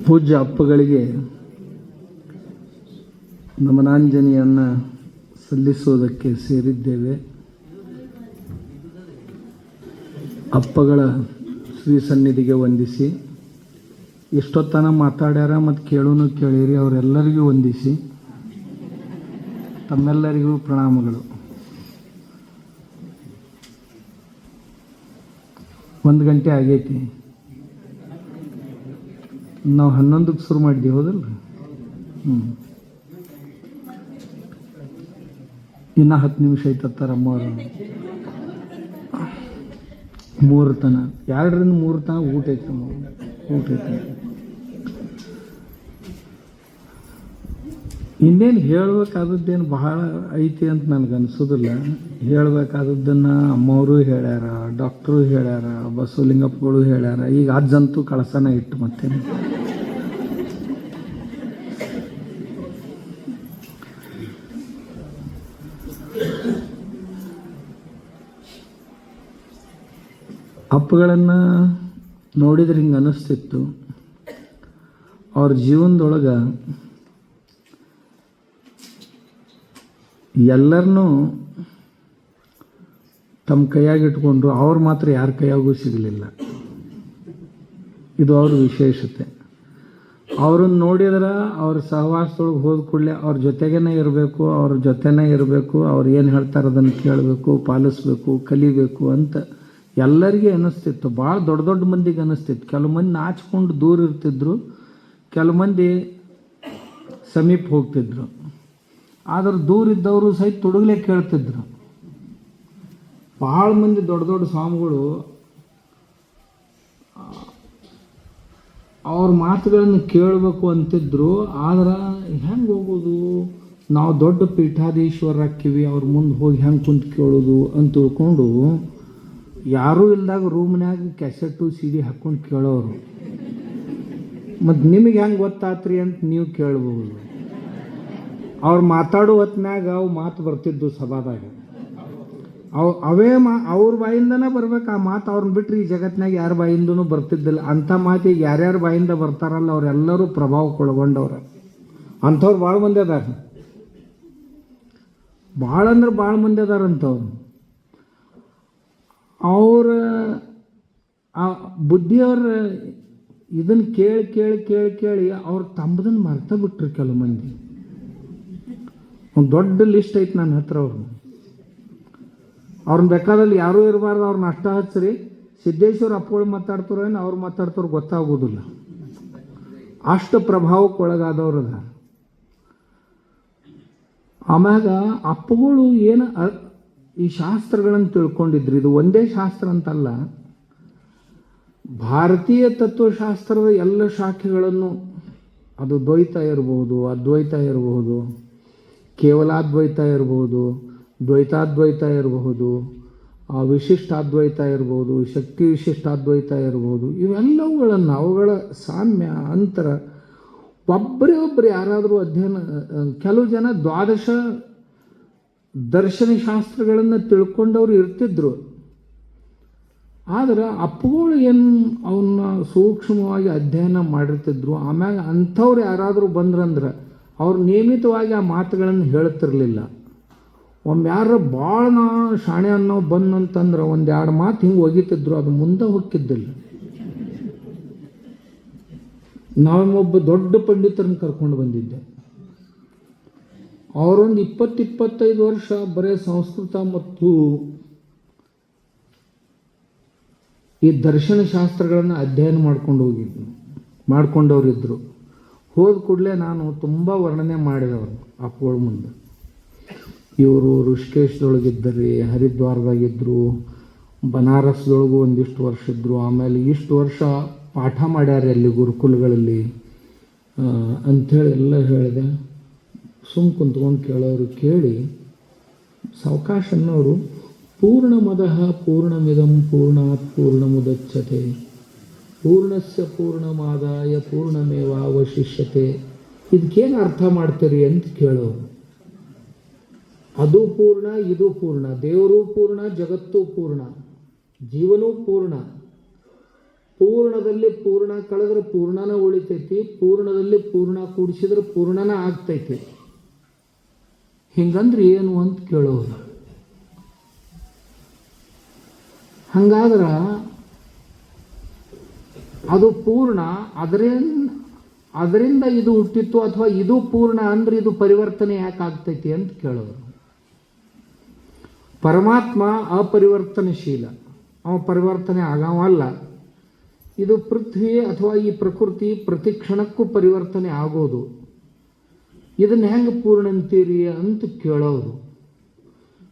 ಪೂಜ್ಯ ಅಪ್ಪಗಳಿಗೆ ನಮನಾಂಜಲಿಯನ್ನು ಸಲ್ಲಿಸುವುದಕ್ಕೆ ಸೇರಿದ್ದೇವೆ. ಅಪ್ಪಗಳ ಶ್ರೀ ಸನ್ನಿಧಿಗೆ ವಂದಿಸಿ, ಎಷ್ಟೊತ್ತನ ಮಾತಾಡ್ಯಾರ ಮತ್ತು ಕೇಳೂನು ಕೇಳಿರಿ, ಅವರೆಲ್ಲರಿಗೂ ವಂದಿಸಿ ತಮ್ಮೆಲ್ಲರಿಗೂ ಪ್ರಣಾಮಗಳು. 1 ಗಂಟೆ ಆಗೈತಿ. ನಾವು 11ಕ್ಕೆ ಶುರು ಮಾಡಿದ್ದೀವಿ, ಹೌದಲ್ಲ? ಇನ್ನು 10 ನಿಮಿಷ ಐತತ್ತಾರಮ್ಮವ್ರು. 3 ತನ 2ರಿಂದ 3 ತನ ಊಟ ಐತೆ. ಇನ್ನೇನು ಹೇಳಬೇಕಾದದ್ದೇನು ಬಹಳ ಐತಿ ಅಂತ ನನಗೆ ಅನಿಸೋದಿಲ್ಲ. ಹೇಳಬೇಕಾದದ್ದನ್ನು ಅಮ್ಮವರು ಹೇಳ್ಯಾರ, ಡಾಕ್ಟ್ರು ಹೇಳ್ಯಾರ, ಬಸವಲಿಂಗಪ್ಪಗಳು ಹೇಳ್ಯಾರ. ಈಗ ಅಜ್ಜಂತೂ ಕಳಸನ ಇಟ್ಟು ಮತ್ತೆ ಅಪ್ಪಗಳನ್ನು ನೋಡಿದ್ರೆ ಹಿಂಗೆ ಅನ್ನಿಸ್ತಿತ್ತು, ಅವ್ರ ಜೀವನದೊಳಗೆ ಎಲ್ಲರನ್ನೂ ತಮ್ಮ ಕೈಯಾಗಿ ಇಟ್ಕೊಂಡ್ರು, ಅವ್ರು ಮಾತ್ರ ಯಾರ ಕೈಯಾಗೂ ಸಿಗಲಿಲ್ಲ. ಇದು ಅವ್ರ ವಿಶೇಷತೆ. ಅವ್ರನ್ನ ನೋಡಿದ್ರೆ ಅವ್ರ ಸಹವಾಸದೊಳಗೆ ಹೋದ ಕೂಡಲೇ ಅವ್ರ ಜೊತೆಗೇ ಇರಬೇಕು, ಅವ್ರ ಜೊತೆನೇ ಇರಬೇಕು, ಅವ್ರು ಏನು ಹೇಳ್ತಾರೆ ಅದನ್ನು ಕೇಳಬೇಕು, ಪಾಲಿಸ್ಬೇಕು, ಕಲಿಬೇಕು ಅಂತ ಎಲ್ಲರಿಗೂ ಅನ್ನಿಸ್ತಿತ್ತು. ಭಾಳ ದೊಡ್ಡ ದೊಡ್ಡ ಮಂದಿಗೆ ಅನ್ನಿಸ್ತಿತ್ತು. ಕೆಲವು ಮಂದಿ ನಾಚಿಕೊಂಡು ದೂರ ಇರ್ತಿದ್ರು, ಕೆಲವು ಮಂದಿ ಸಮೀಪ ಹೋಗ್ತಿದ್ರು. ಆದ್ರೆ ದೂರ ಇದ್ದವರು ಸಹಿತ ತುಡುಗಲೇ ಕೇಳ್ತಿದ್ರು. ಭಾಳ ಮಂದಿ ದೊಡ್ಡ ದೊಡ್ಡ ಸ್ವಾಮಿಗಳು ಅವ್ರ ಮಾತುಗಳನ್ನು ಕೇಳಬೇಕು ಅಂತಿದ್ರು. ಆದ್ರೆ ಹೆಂಗೆ ಹೋಗೋದು, ನಾವು ದೊಡ್ಡ ಪೀಠಾಧೀಶ್ವರಕ್ಕಿವಿ, ಅವ್ರ ಮುಂದೆ ಹೋಗಿ ಹೆಂಗೆ ಕುಂತು ಕೇಳೋದು ಅಂತ ತಿಳ್ಕೊಂಡು ಯಾರೂ ಇಲ್ದಾಗ ರೂಮ್ನ್ಯಾಗ ಕ್ಯಾಸೆಟ್ಟು CD ಹಾಕ್ಕೊಂಡು ಕೇಳೋರು. ಮತ್ತು ನಿಮಗೆ ಹೆಂಗೆ ಗೊತ್ತಾತ್ರಿ ಅಂತ ನೀವು ಕೇಳ್ಬೋದು. ಅವ್ರು ಮಾತಾಡೋ ಹೊತ್ನ್ಯಾಗ ಅವು ಮಾತು ಬರ್ತಿದ್ದು ಸಭಾದಾಗ. ಅವೇ ಅವ್ರ ಬಾಯಿಂದನೇ ಬರ್ಬೇಕು ಆ ಮಾತು. ಅವ್ರನ್ನ ಬಿಟ್ಟರೆ ಈ ಜಗತ್ತಿನಾಗ ಯಾರ ಬಾಯಿಂದನೂ ಬರ್ತಿದ್ದಿಲ್ಲ. ಅಂಥ ಮಾತಿಗೆ ಯಾರ್ಯಾರ ಬಾಯಿಂದ ಬರ್ತಾರಲ್ಲ ಅವರೆಲ್ಲರೂ ಪ್ರಭಾವಕ್ಕೊಳಗೊಂಡವ್ರ. ಅಂಥವ್ರು ಭಾಳ ಮಂದಿ ಅದಾರ, ಭಾಳ ಅಂದ್ರೆ ಭಾಳ ಮಂದಿ ಅದಾರಂಥವ್ರು. ಅವ್ರ ಆ ಬುದ್ಧಿಯವ್ರ ಇದನ್ನು ಕೇಳಿ ಕೇಳಿ ಕೇಳಿ ಕೇಳಿ ಅವ್ರು ತಮ್ಮದನ್ನು ಮರ್ತ ಬಿಟ್ರು. ಕೆಲವು ಮಂದಿ ಒಂದು ದೊಡ್ಡ ಲಿಸ್ಟ್ ಐತೆ ನನ್ನ ಹತ್ರ. ಅವ್ರನ್ನ ಬೇಕಾದಲ್ಲಿ ಯಾರೂ ಇರಬಾರ್ದು, ಅವ್ರನ್ನ ಅಷ್ಟ ಹಚ್ಚಿರಿ. ಸಿದ್ದೇಶ್ವರ ಅಪ್ಪಗಳು ಮಾತಾಡ್ತಾರೋ ಏನು ಅವ್ರು ಮಾತಾಡ್ತಾರೋ ಗೊತ್ತಾಗೋದಿಲ್ಲ, ಅಷ್ಟು ಪ್ರಭಾವಕ್ಕೊಳಗಾದವ್ರು ಅದ. ಆಮ್ಯಾಗ ಅಪ್ಪಗಳು ಏನು ಈ ಶಾಸ್ತ್ರಗಳನ್ನು ತಿಳ್ಕೊಂಡಿದ್ರು. ಇದು ಒಂದೇ ಶಾಸ್ತ್ರ ಅಂತಲ್ಲ, ಭಾರತೀಯ ತತ್ವಶಾಸ್ತ್ರದ ಎಲ್ಲ ಶಾಖೆಗಳನ್ನು, ಅದು ದ್ವೈತ ಇರ್ಬೋದು, ಅದ್ವೈತ ಇರಬಹುದು, ಕೇವಲಾದ್ವೈತ ಇರಬಹುದು, ದ್ವೈತಾದ್ವೈತ ಇರಬಹುದು, ವಿಶಿಷ್ಟಾದ್ವೈತ ಇರ್ಬೋದು, ಶಕ್ತಿ ವಿಶಿಷ್ಟಾದ್ವೈತ ಇರ್ಬೋದು, ಇವೆಲ್ಲವುಗಳನ್ನು ಅವುಗಳ ಸಾಮ್ಯ ಅಂತರ ಒಬ್ಬರೇ ಒಬ್ಬರು ಯಾರಾದರೂ ಅಧ್ಯಯನ, ಕೆಲವು ಜನ 12 ದರ್ಶನ ಶಾಸ್ತ್ರಗಳನ್ನು ತಿಳ್ಕೊಂಡವ್ರು ಇರ್ತಿದ್ರು. ಆದರೆ ಅಪ್ಪಗಳು ಏನು ಅವನ್ನ ಸೂಕ್ಷ್ಮವಾಗಿ ಅಧ್ಯಯನ ಮಾಡಿರ್ತಿದ್ರು. ಆಮ್ಯಾಗ ಅಂಥವ್ರು ಯಾರಾದರೂ ಬಂದ್ರಂದ್ರೆ ಅವ್ರು ನಿಯಮಿತವಾಗಿ ಆ ಮಾತುಗಳನ್ನು ಹೇಳ್ತಿರ್ಲಿಲ್ಲ. ಒಮ್ಮೆ ಯಾರು ಭಾಳ ಶಾಣೆ ಅನ್ನೋ ಬಂದಂತಂದ್ರೆ 1-2 ಮಾತು ಹಿಂಗೆ ಒಗಿತಿದ್ರು, ಅದು ಮುಂದೆ ಹೋಗಿದ್ದಿಲ್ಲ. ನಾವೊಬ್ಬ ದೊಡ್ಡ ಪಂಡಿತರನ್ನು ಕರ್ಕೊಂಡು ಬಂದಿದ್ದೆ. ಅವರೊಂದು 20-25 ವರ್ಷ ಬರೀ ಸಂಸ್ಕೃತ ಮತ್ತು ಈ ದರ್ಶನ ಶಾಸ್ತ್ರಗಳನ್ನು ಅಧ್ಯಯನ ಮಾಡ್ಕೊಂಡವ್ರಿದ್ರು. ಹೋದ ಕೂಡಲೇ ನಾನು ತುಂಬ ವರ್ಣನೆ ಮಾಡಿದವರು ಅಪ್ಪಗಳ ಮುಂದೆ. ಇವರು ಋಷಿಕೇಶದೊಳಗಿದ್ದರಿ, ಹರಿದ್ವಾರದಾಗಿದ್ದರು, ಬನಾರಸ್ದೊಳಗೂ ಒಂದಿಷ್ಟು ವರ್ಷ ಇದ್ದರು. ಆಮೇಲೆ ಇಷ್ಟು ವರ್ಷ ಪಾಠ ಮಾಡ್ಯಾರ ಅಲ್ಲಿ ಗುರುಕುಲಗಳಲ್ಲಿ ಅಂಥೇಳಿ ಎಲ್ಲ ಹೇಳಿದೆ. ಕುಂತ್ಕೊಂಡು ಕೇಳೋರು ಕೇಳಿ ಸಾವಕಾಶ ಅನ್ನೋರು, ಪೂರ್ಣಮದಃ ಪೂರ್ಣಮಿದಂ ಪೂರ್ಣಾತ್ ಪೂರ್ಣಮುದಚ್ಯತೆ ಪೂರ್ಣಸ್ಯ ಪೂರ್ಣಮಾದಾಯ ಪೂರ್ಣಮೇವಾವಶಿಷ್ಯತೆ. ಇದಕ್ಕೇನು ಅರ್ಥ ಮಾಡ್ತೀರಿ ಅಂತ ಕೇಳೋರು. ಅದು ಪೂರ್ಣ, ಇದು ಪೂರ್ಣ, ದೇವರು ಪೂರ್ಣ, ಜಗತ್ತು ಪೂರ್ಣ, ಜೀವನೂ ಪೂರ್ಣ. ಪೂರ್ಣದಲ್ಲಿ ಪೂರ್ಣ ಕಳೆದ್ರೆ ಪೂರ್ಣನ ಉಳಿತೈತಿ, ಪೂರ್ಣದಲ್ಲಿ ಪೂರ್ಣ ಕೂಡಿಸಿದ್ರೆ ಪೂರ್ಣನ ಆಗ್ತೈತಿ. ಹಿಂಗಂದ್ರೆ ಏನು ಅಂತ ಕೇಳೋರು. ಹಂಗಾದ್ರೆ ಅದು ಪೂರ್ಣ, ಅದರಿಂದ ಇದು ಹುಟ್ಟಿತ್ತು, ಅಥವಾ ಇದು ಪೂರ್ಣ ಅಂದ್ರೆ ಇದು ಪರಿವರ್ತನೆ ಯಾಕೆ ಆಗ್ತೈತಿ ಅಂತ ಕೇಳೋರು. ಪರಮಾತ್ಮ ಅಪರಿವರ್ತನಶೀಲ, ಅವ ಪರಿವರ್ತನೆ ಆಗವಲ್ಲ. ಇದು ಪೃಥ್ವಿ ಅಥವಾ ಈ ಪ್ರಕೃತಿ ಪ್ರತಿ ಕ್ಷಣಕ್ಕೂ ಪರಿವರ್ತನೆ ಆಗೋದು. ಇದನ್ನ ಹೆಂಗೆ ಪೂರ್ಣ ಅಂತೀರಿ ಅಂತ ಕೇಳೋರು.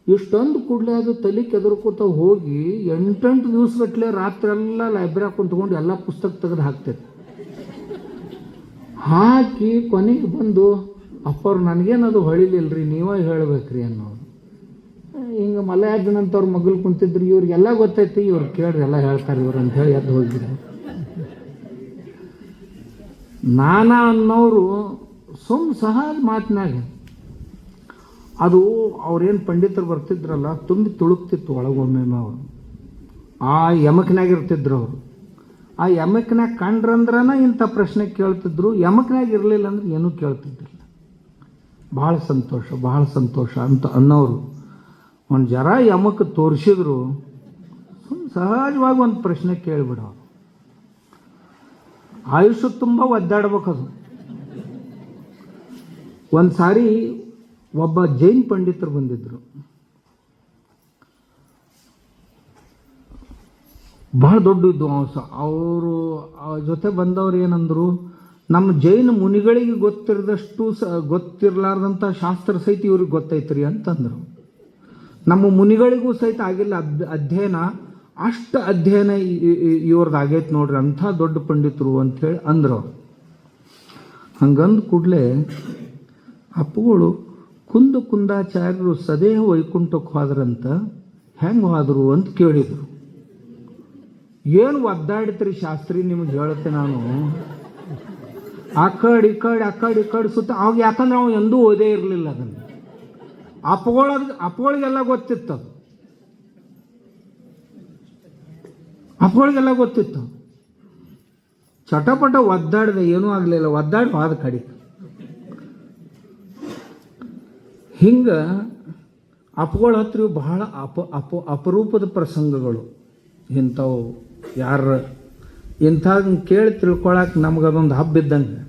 ಇಷ್ಟೊಂದು ಕೂಡಲೇ ಅದು ತಲೆ ಕೆದರ್ಕೋತ ಹೋಗಿ 8 ದಿವಸಗಟ್ಟಲೆ ರಾತ್ರಿ ಎಲ್ಲ ಲೈಬ್ರರಿ ಕುಂತ್ಕೊಂಡು ಎಲ್ಲ ಪುಸ್ತಕ ತೆಗೆದು ಹಾಕ್ತೈತೆ. ಹಾಕಿ ಕೊನೆಗೆ ಬಂದು ಅಪ್ಪವ್ರು ನನಗೇನದು ಹೊಳಿಲಿಲ್ರಿ, ನೀವೇ ಹೇಳ್ಬೇಕ್ರಿ ಅನ್ನೋರು. ಹಿಂಗೆ ಮಲಯಾರ್ಜುನಂತವ್ರ ಮಗಳು ಕುಂತಿದ್ರು, ಇವ್ರಿಗೆಲ್ಲ ಗೊತ್ತೈತಿ, ಇವ್ರು ಕೇಳ್ರಿ ಎಲ್ಲ ಹೇಳ್ತಾರೆ ಇವ್ರು ಅಂತ ಹೇಳಿ ಎದ್ದು ಹೋಗಿದ್ರು. ನಾನಾ ಅನ್ನೋರು ಸಹಜ ಮಾತಿನಾಗ ಅದು ಅವ್ರೇನು ಪಂಡಿತರು ಬರ್ತಿದ್ರಲ್ಲ ತುಂಬಿ ತುಳುಕ್ತಿತ್ತು ಒಳಗೊಮ್ಮೆ. ಅವರು ಆ ಯಮಕನಾಗ ಇರ್ತಿದ್ರು. ಅವರು ಆ ಯಮಕನಾಗ ಕಂಡ್ರಂದ್ರನ ಇಂಥ ಪ್ರಶ್ನೆ ಕೇಳ್ತಿದ್ರು, ಯಮಕನಾಗ ಇರಲಿಲ್ಲ ಅಂದ್ರೆ ಏನೂ ಕೇಳ್ತಿದ್ದಿಲ್ಲ. ಭಾಳ ಸಂತೋಷ ಅಂತ ಅನ್ನೋರು ಒಂದು ಜರ ಯಮಕ್ಕೆ ತೋರಿಸಿದ್ರು ಸಹಜವಾಗಿ ಒಂದು ಪ್ರಶ್ನೆ ಕೇಳಿಬಿಡೋರು. ಆಯುಷ್ಯ ತುಂಬ ಒದ್ದಾಡ್ಬೇಕದು. ಒಂದು ಸಾರಿ ಒಬ್ಬ ಜೈನ್ ಪಂಡಿತರು ಬಂದಿದ್ರು. ಬಹಳ ದೊಡ್ಡ ವಿದ್ವಾಂಸ ಅವರು. ಜೊತೆ ಬಂದವರು ಏನಂದ್ರು, ನಮ್ಮ ಜೈನ ಮುನಿಗಳಿಗೆ ಗೊತ್ತಿರಲಾರ್ದಂಥ ಶಾಸ್ತ್ರ ಸಹಿತ ಇವ್ರಿಗೆ ಗೊತ್ತೈತ್ರಿ ಅಂತಂದರು. ನಮ್ಮ ಮುನಿಗಳಿಗೂ ಸಹಿತ ಆಗಿಲ್ಲ ಅಧ್ಯಯನ, ಅಷ್ಟು ಅಧ್ಯಯನ ಇವ್ರದ್ದು ಆಗೈತೆ ನೋಡ್ರಿ, ಅಂಥ ದೊಡ್ಡ ಪಂಡಿತರು ಅಂಥೇಳಿ ಅಂದ್ರು. ಹಂಗಂದು ಕೂಡಲೇ ಅಪ್ಪುಗಳು ಕುಂದಾಚಾರ್ಯರು ಸದೇಹ ವೈಕುಂಠಕ್ಕೆ ಹೋದ್ರಂತ, ಹೆಂಗೆ ಹೋದರು ಅಂತ ಕೇಳಿದರು. ಏನು ಒದ್ದಾಡಿತ್ರಿ ಶಾಸ್ತ್ರಿ, ನಿಮಗೆ ಹೇಳುತ್ತೆ ನಾನು. ಆ ಕಡೆ ಸುತ್ತ ಅವಾಗ, ಯಾಕಂದ್ರೆ ಅವ ಎಂದೂ ಓದೇ ಇರಲಿಲ್ಲ ಅದನ್ನು. ಅಪ್ಪಗಳಿಗೆಲ್ಲ ಗೊತ್ತಿತ್ತು, ಅಪ್ಪಗಳಿಗೆಲ್ಲ ಗೊತ್ತಿತ್ತು. ಚಟಪಟ ಒದ್ದಾಡಿದೆ, ಏನೂ ಆಗಲಿಲ್ಲ, ಒದ್ದಾಡಿ ಹೋದ ಕಡೆ. ಹಿಂಗೆ ಅಪ್ಪಗಳ ಹತ್ರ ಬಹಳ ಅಪರೂಪದ ಪ್ರಸಂಗಗಳು ಇಂಥವು. ಇಂಥ ಕೇಳಿ ತಿಳ್ಕೊಳಕ್ಕೆ ನಮಗದೊಂದು ಹಬ್ಬ ಇದ್ದಂಗೆ.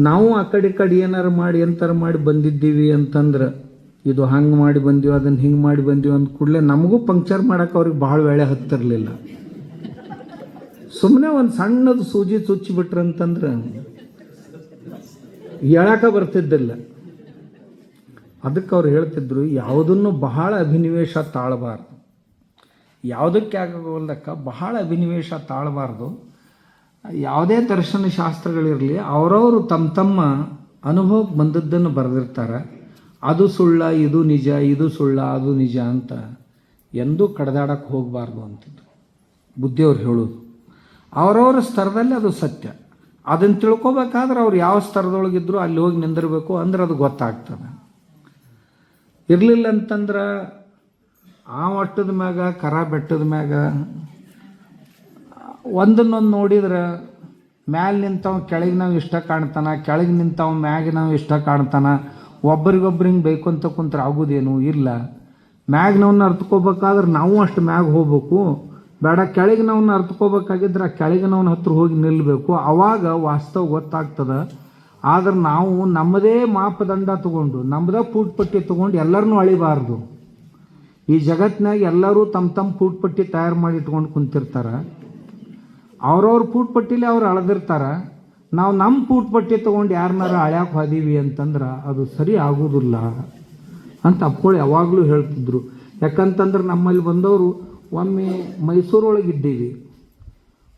ನಾವು ಆ ಕಡೆ ಏನಾರು ಮಾಡಿ ಎಂತಾರು ಮಾಡಿ ಬಂದಿದ್ದೀವಿ ಅಂತಂದ್ರೆ, ಇದು ಹಂಗೆ ಮಾಡಿ ಬಂದೀವಿ, ಅದನ್ನು ಹಿಂಗೆ ಮಾಡಿ ಬಂದೀವಿ ಅಂದ ಕೂಡಲೇ ನಮಗೂ ಪಂಕ್ಚರ್ ಮಾಡೋಕೆ ಅವ್ರಿಗೆ ಭಾಳ ವೇಳೆ ಹತ್ತಿರಲಿಲ್ಲ. ಸುಮ್ಮನೆ ಒಂದು ಸಣ್ಣದು ಸೂಜಿ ಚುಚ್ಚಿಬಿಟ್ರಂತಂದ್ರೆ ಹೇಳಕ್ಕೆ ಬರ್ತಿದ್ದಿಲ್ಲ. ಅದಕ್ಕೆ ಅವ್ರು ಹೇಳ್ತಿದ್ರು, ಯಾವುದನ್ನು ಬಹಳ ಅಭಿನಿವೇಶ ತಾಳಬಾರ್ದು. ಯಾವುದಕ್ಕೆ ಆಗೋಲ್ಲಕ್ಕ ಬಹಳ ಅಭಿನಿವೇಶ ತಾಳಬಾರ್ದು. ಯಾವುದೇ ದರ್ಶನ ಶಾಸ್ತ್ರಗಳಿರಲಿ, ಅವರವರು ತಮ್ಮ ಅನುಭವಕ್ಕೆ ಬಂದದ್ದನ್ನು ಬರೆದಿರ್ತಾರೆ. ಅದು ಸುಳ್ಳ, ಇದು ನಿಜ, ಇದು ಸುಳ್ಳ, ಅದು ನಿಜ ಅಂತ ಎಂದೂ ಕಡ್ದಾಡಕ್ಕೆ ಹೋಗಬಾರ್ದು ಅಂತಿದ್ರು ಬುದ್ಧಿಯವ್ರು ಹೇಳೋದು. ಅವರವರ ಸ್ತರದಲ್ಲಿ ಅದು ಸತ್ಯ. ಅದನ್ನು ತಿಳ್ಕೊಬೇಕಾದ್ರೆ ಅವ್ರು ಯಾವ ಸ್ತರದೊಳಗಿದ್ರು ಅಲ್ಲಿ ಹೋಗಿ ನಿಂದಿರಬೇಕು, ಅಂದ್ರೆ ಅದು ಗೊತ್ತಾಗ್ತದೆ. ಇರಲಿಲ್ಲ ಅಂತಂದ್ರೆ ಆ ಮಟ್ಟದ ಮ್ಯಾಗ ಕರ ಬೆಟ್ಟದ ಮ್ಯಾಗ ಒಂದನ್ನೊಂದು ನೋಡಿದ್ರೆ ಮ್ಯಾಲೆ ನಿಂತವ ಕೆಳಗೆ ನಾವು ಇಷ್ಟ ಕಾಣ್ತಾನ, ಕೆಳಗೆ ನಿಂತವ ಮ್ಯಾಗೆ ನಾವು ಇಷ್ಟ ಕಾಣ್ತಾನ. ಒಬ್ರಿಗೊಬ್ರು ಹಿಂಗೆ ಬೇಕು ಅಂತ ಕುಂತ್ರೆ ಆಗೋದೇನು ಇಲ್ಲ. ಮ್ಯಾಗ್ನವನ್ನ ಅರ್ತ್ಕೋಬೇಕಾದ್ರೆ ನಾವು ಅಷ್ಟು ಮ್ಯಾಗ ಹೋಗ್ಬೇಕು. ಬೇಡ, ಕೆಳಗಿನವನ್ನ ಅರ್ತ್ಕೋಬೇಕಾಗಿದ್ರೆ ಆ ಕೆಳಗಿನವನ ಹತ್ರ ಹೋಗಿ ನಿಲ್ಲಬೇಕು. ಆವಾಗ ವಾಸ್ತವ ಗೊತ್ತಾಗ್ತದೆ. ಆದ್ರೆ ನಾವು ನಮ್ಮದೇ ಮಾಪದಂಡ ತಗೊಂಡು, ನಮ್ಮದೇ ಪೂಟ್ಪಟ್ಟಿ ತೊಗೊಂಡು ಎಲ್ಲರನ್ನೂ ಅಳಿಬಾರ್ದು. ಈ ಜಗತ್ತಿನಾಗ ಎಲ್ಲರೂ ತಮ್ಮ ಪೂಟ್ಪಟ್ಟಿ ತಯಾರು ಮಾಡಿ ಇಟ್ಕೊಂಡು ಕುಂತಿರ್ತಾರೆ. ಅವ್ರವ್ರ ಪೂಟ್ಪಟ್ಟಿಲಿ ಅವ್ರು ಅಳೆದಿರ್ತಾರೆ. ನಾವು ನಮ್ಮ ಪೂಟ್ಪಟ್ಟಿ ತೊಗೊಂಡು ಯಾರನ್ನಾರ ಅಳ್ಯಾಕೆ ಹೋದೀವಿ ಅಂತಂದ್ರೆ ಅದು ಸರಿ ಆಗೋದಿಲ್ಲ ಅಂತ ಅಪ್ಕೊಳ್ಳಿ ಯಾವಾಗಲೂ ಹೇಳ್ತಿದ್ರು. ಯಾಕಂತಂದ್ರೆ ನಮ್ಮಲ್ಲಿ ಬಂದವರು ಒಮ್ಮೆ ಮೈಸೂರೊಳಗಿದ್ದೀವಿ.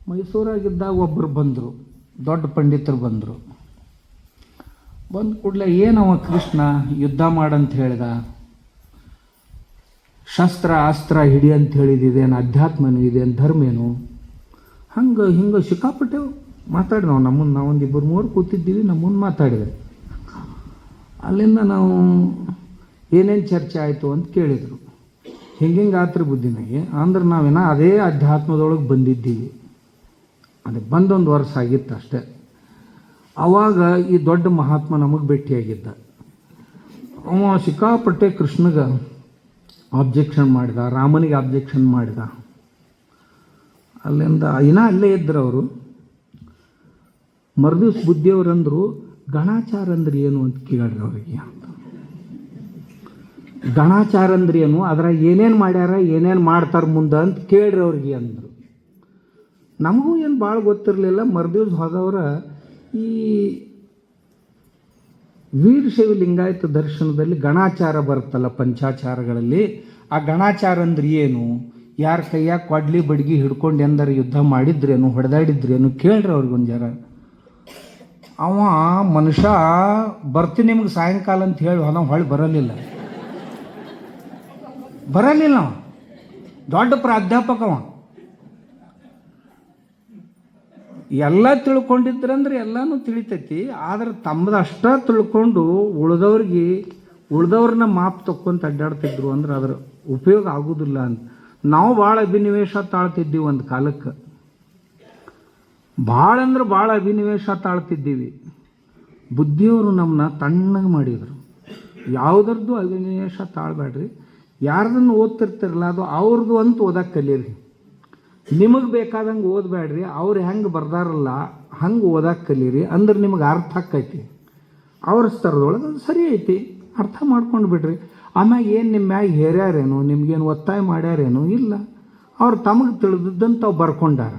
ಮೈಸೂರಾಗಿದ್ದಾಗ ಒಬ್ಬರು ಬಂದರು, ದೊಡ್ಡ ಪಂಡಿತರು ಬಂದರು. ಬಂದ ಕೂಡಲೇ ಏನವ ಕೃಷ್ಣ ಯುದ್ಧ ಮಾಡಂತ ಹೇಳ್ದ, ಶಸ್ತ್ರ ಅಸ್ತ್ರ ಹಿಡಿ ಅಂತ ಹೇಳಿದೇನು, ಅಧ್ಯಾತ್ಮನೂ ಇದೇನು, ಧರ್ಮೇನು, ಹಿಂಗೆ ಸಿಕ್ಕಾಪಟ್ಟೆ ಮಾತಾಡಿ ನಾವೊಂದು 2-3 ಕೂತಿದ್ದೀವಿ. ನಮ್ಮನ್ನು ಮಾತಾಡಿದೆ. ಅಲ್ಲಿಂದ ನಾವು ಏನೇನು ಚರ್ಚೆ ಆಯಿತು ಅಂತ ಕೇಳಿದರು. ಹಿಂಗೆ ಆತ್ರಿ ಬುದ್ಧಿನಾಗೆ. ಅಂದ್ರೆ ನಾವೇನೋ ಅದೇ ಅಧ್ಯಾತ್ಮದೊಳಗೆ ಬಂದಿದ್ದೀವಿ. ಅದೇ ಬಂದೊಂದು ವರ್ಷ ಆಗಿತ್ತು ಅಷ್ಟೇ. ಆವಾಗ ಈ ದೊಡ್ಡ ಮಹಾತ್ಮ ನಮಗೆ ಭೇಟಿಯಾಗಿದ್ದ. ಅವ ಸಿಕ್ಕಾಪಟ್ಟೆ ಕೃಷ್ಣಗೆ ಆಬ್ಜೆಕ್ಷನ್ ಮಾಡಿದ, ರಾಮನಿಗೆ ಆಬ್ಜೆಕ್ಷನ್ ಮಾಡಿದ. ಅಲ್ಲಿಂದ ಅಲ್ಲೇ ಇದ್ದರು ಅವರು. ಮರುದಿವ್ಸ ಬುದ್ಧಿಯವರಂದರು, ಗಣಾಚಾರ ಅಂದ್ರೆ ಏನು ಅಂತ ಕೇಳ್ರಿ ಅವರಿಗೆ ಅಂತ. ಗಣಾಚಾರ ಅಂದ್ರೆ ಏನು, ಅದ್ರ ಏನೇನು ಮಾಡ್ಯಾರ, ಏನೇನು ಮಾಡ್ತಾರೆ ಮುಂದೆ ಅಂತ ಕೇಳ್ರಿ ಅವ್ರಿಗೆ ಅಂದರು. ನಮಗೂ ಏನು ಭಾಳ ಗೊತ್ತಿರಲಿಲ್ಲ. ಮರುದಿವ್ಸ ಹೋದವ್ರ ಈ ವೀರಶೈವ ಲಿಂಗಾಯತ ದರ್ಶನದಲ್ಲಿ ಗಣಾಚಾರ ಬರುತ್ತಲ್ಲ ಪಂಚಾಚಾರಗಳಲ್ಲಿ, ಆ ಗಣಾಚಾರ ಅಂದ್ರೆ ಏನು, ಯಾರ ಕೈಯಾಗ ಕೊಡ್ಲಿ ಬಡ್ಗಿ ಹಿಡ್ಕೊಂಡು ಎಂದಾರು ಯುದ್ಧ ಮಾಡಿದ್ರೇನು, ಹೊಡೆದಾಡಿದ್ರೇನು ಕೇಳ್ರಿ ಅವ್ರಿಗೊಂದು ಜರ. ಅವ ಮನುಷ್ಯ ಬರ್ತೀನಿ ನಿಮ್ಗೆ ಸಾಯಂಕಾಲ ಅಂತ ಹೇಳಿ ನಾವು ಹೊಳ್ಳಿ ಬರಲಿಲ್ಲ. ಅವ ದೊಡ್ಡ ಪ್ರಾಧ್ಯಾಪಕ. ಅವ ಎಲ್ಲ ತಿಳ್ಕೊಂಡಿದ್ರಂದ್ರೆ ಎಲ್ಲನೂ ತಿಳಿತೈತಿ. ಆದ್ರೆ ತಮ್ಮದು ಅಷ್ಟ ತಿಳ್ಕೊಂಡು ಉಳ್ದವ್ರನ್ನ ಮಾಪ್ ತಕ್ಕೊಂತ ಅಡ್ಡಾಡ್ತಿದ್ರು ಅಂದ್ರೆ ಅದ್ರ ಉಪಯೋಗ ಆಗೋದಿಲ್ಲ ಅಂತ. ನಾವು ಭಾಳ ಅಭಿನಿವೇಶ ತಾಳ್ತಿದ್ದೀವಿ ಒಂದು ಕಾಲಕ್ಕೆ. ಭಾಳ ಅಂದ್ರೆ ಭಾಳ ಅಭಿನಿವೇಶ ತಾಳ್ತಿದ್ದೀವಿ. ಬುದ್ಧಿಯವರು ನಮ್ಮನ್ನ ತಣ್ಣಗೆ ಮಾಡಿದರು. ಯಾವುದರದ್ದು ಅಭಿನಿವೇಶ ತಾಳ್ಬೇಡ್ರಿ. ಯಾರ್ದನ್ನು ಓದ್ತಿರ್ತಿರಲ್ಲ ಅದು ಅವ್ರದ್ದು ಅಂತ ಓದಕ್ಕೆ ಕಲೀರಿ. ನಿಮಗೆ ಬೇಕಾದಂಗೆ ಓದಬೇಡ್ರಿ. ಅವ್ರು ಹೆಂಗೆ ಬರ್ದಾರಲ್ಲ ಹಂಗೆ ಓದಕ್ಕೆ ಕಲೀರಿ. ಅಂದ್ರೆ ನಿಮಗೆ ಅರ್ಥ ಆಕೈತಿ. ಅವ್ರ ಸ್ತರದೊಳಗೆ ಅದು ಸರಿ ಐತಿ, ಅರ್ಥ ಮಾಡ್ಕೊಂಡು ಬಿಡ್ರಿ. ಆಮ್ಯಾಗ ಏನು ನಿಮ್ಮ ಮ್ಯಾಗ ಹೇರ್ಯಾರೇನು, ನಿಮ್ಗೇನು ಒತ್ತಾಯ ಮಾಡ್ಯಾರೇನು ಇಲ್ಲ. ಅವ್ರು ತಮಗೆ ತಿಳಿದಿದ್ದಂತ ತಾವು ಬರ್ಕೊಂಡಾರ.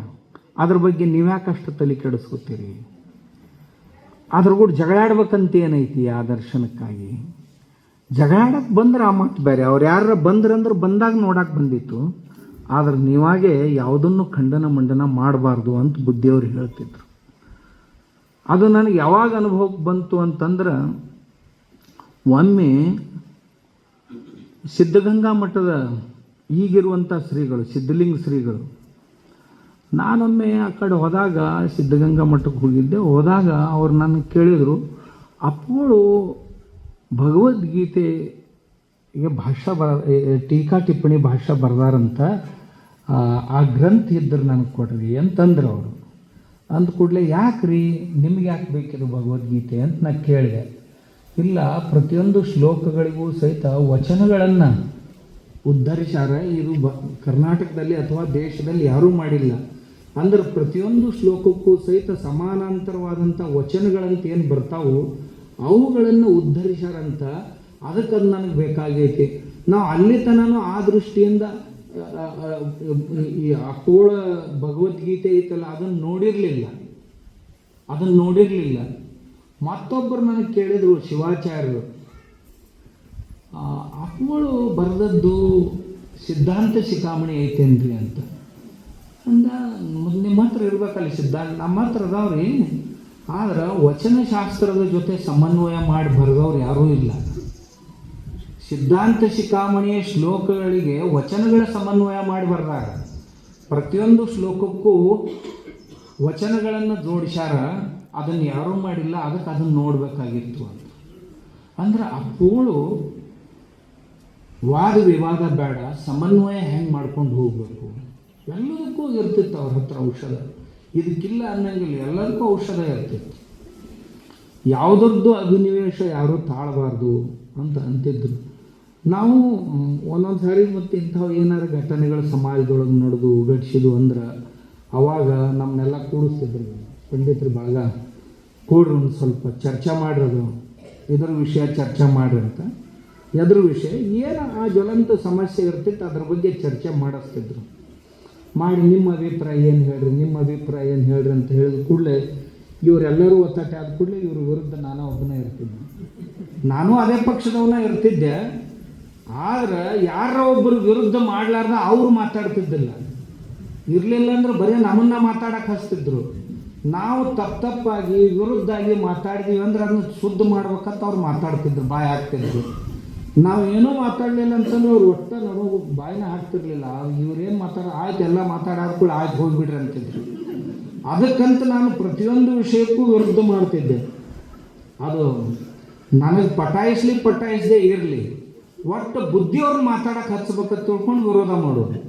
ಅದ್ರ ಬಗ್ಗೆ ನೀವ್ಯಾಕಷ್ಟು ತಲೆ ಕೆಡಿಸ್ಕೊತೀರಿ? ಅದ್ರ ಕೂಡ ಜಗಳಾಡ್ಬೇಕಂತ ಏನೈತಿ ಆ ದರ್ಶನಕ್ಕಾಗಿ? ಜಗಳಾಡಕ್ಕೆ ಬಂದ್ರೆ ಆ ಮಾತು ಬೇರೆ. ಅವ್ರು ಯಾರ ಬಂದ್ರಂದ್ರೆ ಬಂದಾಗ ನೋಡಕ್ಕೆ ಬಂದಿತ್ತು. ಆದ್ರೆ ನೀವಾಗೆ ಯಾವುದನ್ನು ಖಂಡನ ಮಂಡನ ಮಾಡಬಾರ್ದು ಅಂತ ಬುದ್ಧಿಯವರು ಹೇಳ್ತಿದ್ರು. ಅದು ನನಗೆ ಯಾವಾಗ ಅನುಭವಕ್ಕೆ ಬಂತು ಅಂತಂದ್ರೆ, ಒಮ್ಮೆ ಸಿದ್ಧಗಂಗಾ ಮಠದ ಈಗಿರುವಂಥ ಶ್ರೀಗಳು, ಸಿದ್ಧಲಿಂಗ ಶ್ರೀಗಳು, ನಾನೊಮ್ಮೆ ಆ ಕಡೆ ಹೋದಾಗ ಸಿದ್ಧಗಂಗಾ ಮಠಕ್ಕೆ ಹೋದಾಗ ಅವ್ರು ನನ್ನ ಕೇಳಿದರು, ಅಪ್ಪಗಳು ಭಗವದ್ಗೀತೆಗೆ ಟೀಕಾ ಟಿಪ್ಪಣಿ ಭಾಷೆ ಬರ್ದಾರಂತ, ಆ ಗ್ರಂಥ ಇದ್ದರೆ ನನಗೆ ಕೊಡ್ರಿ ಅಂತಂದ್ರು ಅವರು. ಅಂದ ಕೂಡಲೇ ಯಾಕ್ರಿ, ನಿಮ್ಗೆ ಯಾಕೆ ಬೇಕಿದು ಭಗವದ್ಗೀತೆ ಅಂತ ನಾನು ಕೇಳಿದೆ. ಇಲ್ಲ, ಪ್ರತಿಯೊಂದು ಶ್ಲೋಕಗಳಿಗೂ ಸಹಿತ ವಚನಗಳನ್ನು ಉದ್ಧರಿಸ್ಯಾರ. ಇದು ಕರ್ನಾಟಕದಲ್ಲಿ ಅಥವಾ ದೇಶದಲ್ಲಿ ಯಾರೂ ಮಾಡಿಲ್ಲ. ಅಂದ್ರೆ ಪ್ರತಿಯೊಂದು ಶ್ಲೋಕಕ್ಕೂ ಸಹಿತ ಸಮಾನಾಂತರವಾದಂಥ ವಚನಗಳಂತ ಏನು ಬರ್ತಾವೋ ಅವುಗಳನ್ನು ಉದ್ಧರಿಸ್ಯಾರಂತ. ಅದಕ್ಕೆ ಅದು ನನಗೆ ಬೇಕಾಗೈತಿ. ನಾವು ಅಲ್ಲಿ ತನೂ ಆ ದೃಷ್ಟಿಯಿಂದ ಈ ಅಪ್ಪೋಳ ಭಗವದ್ಗೀತೆ ಐತಲ್ಲ ಅದನ್ನು ನೋಡಿರಲಿಲ್ಲ. ಮತ್ತೊಬ್ಬರು ನನಗೆ ಕೇಳಿದರು, ಶಿವಾಚಾರ್ಯರು, ಅಪ್ಪಗಳು ಬರೆದದ್ದು ಸಿದ್ಧಾಂತ ಶಿಖಾಮಣಿ ಐತೇನ್ರಿ ಅಂತ. ಅಂದ ನಿಮ್ಮ ಹತ್ರ ಇರ್ಬೇಕಲ್ಲ ಸಿದ್ಧಾಂತ, ನಮ್ಮ ಹತ್ರ ಅದಾವ್ರಿ. ಆದ್ರೆ ವಚನಶಾಸ್ತ್ರದ ಜೊತೆ ಸಮನ್ವಯ ಮಾಡಿ ಬರೆದವ್ರು ಯಾರೂ ಇಲ್ಲ. ಸಿದ್ಧಾಂತ ಶಿಖಾಮಣಿಯ ಶ್ಲೋಕಗಳಿಗೆ ವಚನಗಳ ಸಮನ್ವಯ ಮಾಡಿ ಬರ್ದಾರ. ಪ್ರತಿಯೊಂದು ಶ್ಲೋಕಕ್ಕೂ ವಚನಗಳನ್ನು ಜೋಡಿಸ್ಯಾರ. ಅದನ್ನು ಯಾರೂ ಮಾಡಿಲ್ಲ. ಅದಕ್ಕೆ ಅದನ್ನು ನೋಡಬೇಕಾಗಿತ್ತು ಅಂತ. ಅಂದ್ರೆ ಅಪ್ಪಗಳು ವಾದ ವಿವಾದ ಬೇಡ, ಸಮನ್ವಯ ಹೆಂಗೆ ಮಾಡ್ಕೊಂಡು ಹೋಗಬೇಕು. ಎಲ್ಲದಕ್ಕೂ ಇರ್ತಿತ್ತು ಅವ್ರ ಹತ್ರ ಔಷಧ. ಇದಕ್ಕಿಲ್ಲ ಅನ್ನಂಗಿಲ್ಲ, ಎಲ್ಲದಕ್ಕೂ ಔಷಧ ಇರ್ತಿತ್ತು. ಯಾವುದರದ್ದು ಅಭಿನಿವೇಶ ಯಾರೂ ತಾಳಬಾರ್ದು ಅಂತ ಅಂತಿದ್ರು. ನಾವು ಒಂದೊಂದು ಸಾರಿ ಮತ್ತು ಇಂಥವು ಏನಾರು ಘಟನೆಗಳು ಸಮಾಜದೊಳಗೆ ನಡೆದು ಘಟಿಸಿದ್ವು ಅಂದ್ರೆ ಅವಾಗ ನಮ್ಮನ್ನೆಲ್ಲ ಕೂಡಿಸ್ತಿದ್ರು ಪಂಡಿತರು. ಬಳಗ ಕೂಡ್ರಿ ಒಂದು ಸ್ವಲ್ಪ ಚರ್ಚೆ ಮಾಡಿರೋದು, ಇದ್ರ ವಿಷಯ ಚರ್ಚೆ ಮಾಡ್ರಿ ಅಂತ. ಎದ್ರ ವಿಷಯ ಏನು ಆ ಜ್ವಲಂತ ಸಮಸ್ಯೆ ಇರ್ತಿತ್ತು ಅದ್ರ ಬಗ್ಗೆ ಚರ್ಚೆ ಮಾಡಿಸ್ತಿದ್ರು. ಮಾಡಿ ನಿಮ್ಮ ಅಭಿಪ್ರಾಯ ಏನು ಹೇಳ್ರಿ ಅಂತ ಹೇಳಿದ ಕೂಡಲೇ ಇವರೆಲ್ಲರೂ ಒತ್ತಾಟೆ ಆದ ಕೂಡಲೇ ಇವ್ರ ವಿರುದ್ಧ ನಾನು ಒಬ್ಬನೇ ಇರ್ತಿದ್ದೆ. ನಾನು ಅದೇ ಪಕ್ಷದವನ್ನ ಇರ್ತಿದ್ದೆ. ಆದ್ರೆ ಯಾರ ಒಬ್ಬರು ವಿರುದ್ಧ ಮಾಡಲಾರ್ದ ಅವರು ಮಾತಾಡ್ತಿದ್ದಿಲ್ಲ. ಇರಲಿಲ್ಲ ಅಂದ್ರೆ ಬರೀ ನಮ್ಮನ್ನ ಮಾತಾಡಕ್ಕೆ ಹಚ್ತಿದ್ರು. ನಾವು ತಪ್ಪಾಗಿ ವಿರುದ್ಧಾಗಿ ಮಾತಾಡಿದೀವಿ ಅಂದ್ರೆ ಅದನ್ನ ಶುದ್ಧ ಮಾಡ್ಬೇಕಂತ ಅವ್ರು ಮಾತಾಡ್ತಿದ್ರು, ಬಾಯಿ ಹಾಕ್ತಿದ್ರು. ನಾವು ಏನೋ ಮಾತಾಡಲಿಲ್ಲ ಅಂತಂದ್ರೆ ಅವ್ರು ಒಟ್ಟ ನಮಗೆ ಬಾಯಿನ ಹಾಕ್ತಿರ್ಲಿಲ್ಲ. ಇವ್ರೇನು ಆಯ್ತು ಎಲ್ಲ ಮಾತಾಡೋದು ಆಯ್ತು ಹೋಗ್ಬಿಡ್ರಿ ಅಂತಿದ್ರು. ಅದಕ್ಕಂತ ನಾನು ಪ್ರತಿಯೊಂದು ವಿಷಯಕ್ಕೂ ವಿರುದ್ಧ ಮಾಡ್ತಿದ್ದೆ. ಅದು ನನಗೆ ಪಟಾಯಿಸದೇ ಇರಲಿ, ಒಟ್ಟು ಬುದ್ಧಿಯವ್ರು ಮಾತಾಡಕ್ಕೆ ಹಚ್ಬೇಕಂತ ತಿಳ್ಕೊಂಡು ವಿರೋಧ ಮಾಡೋದು.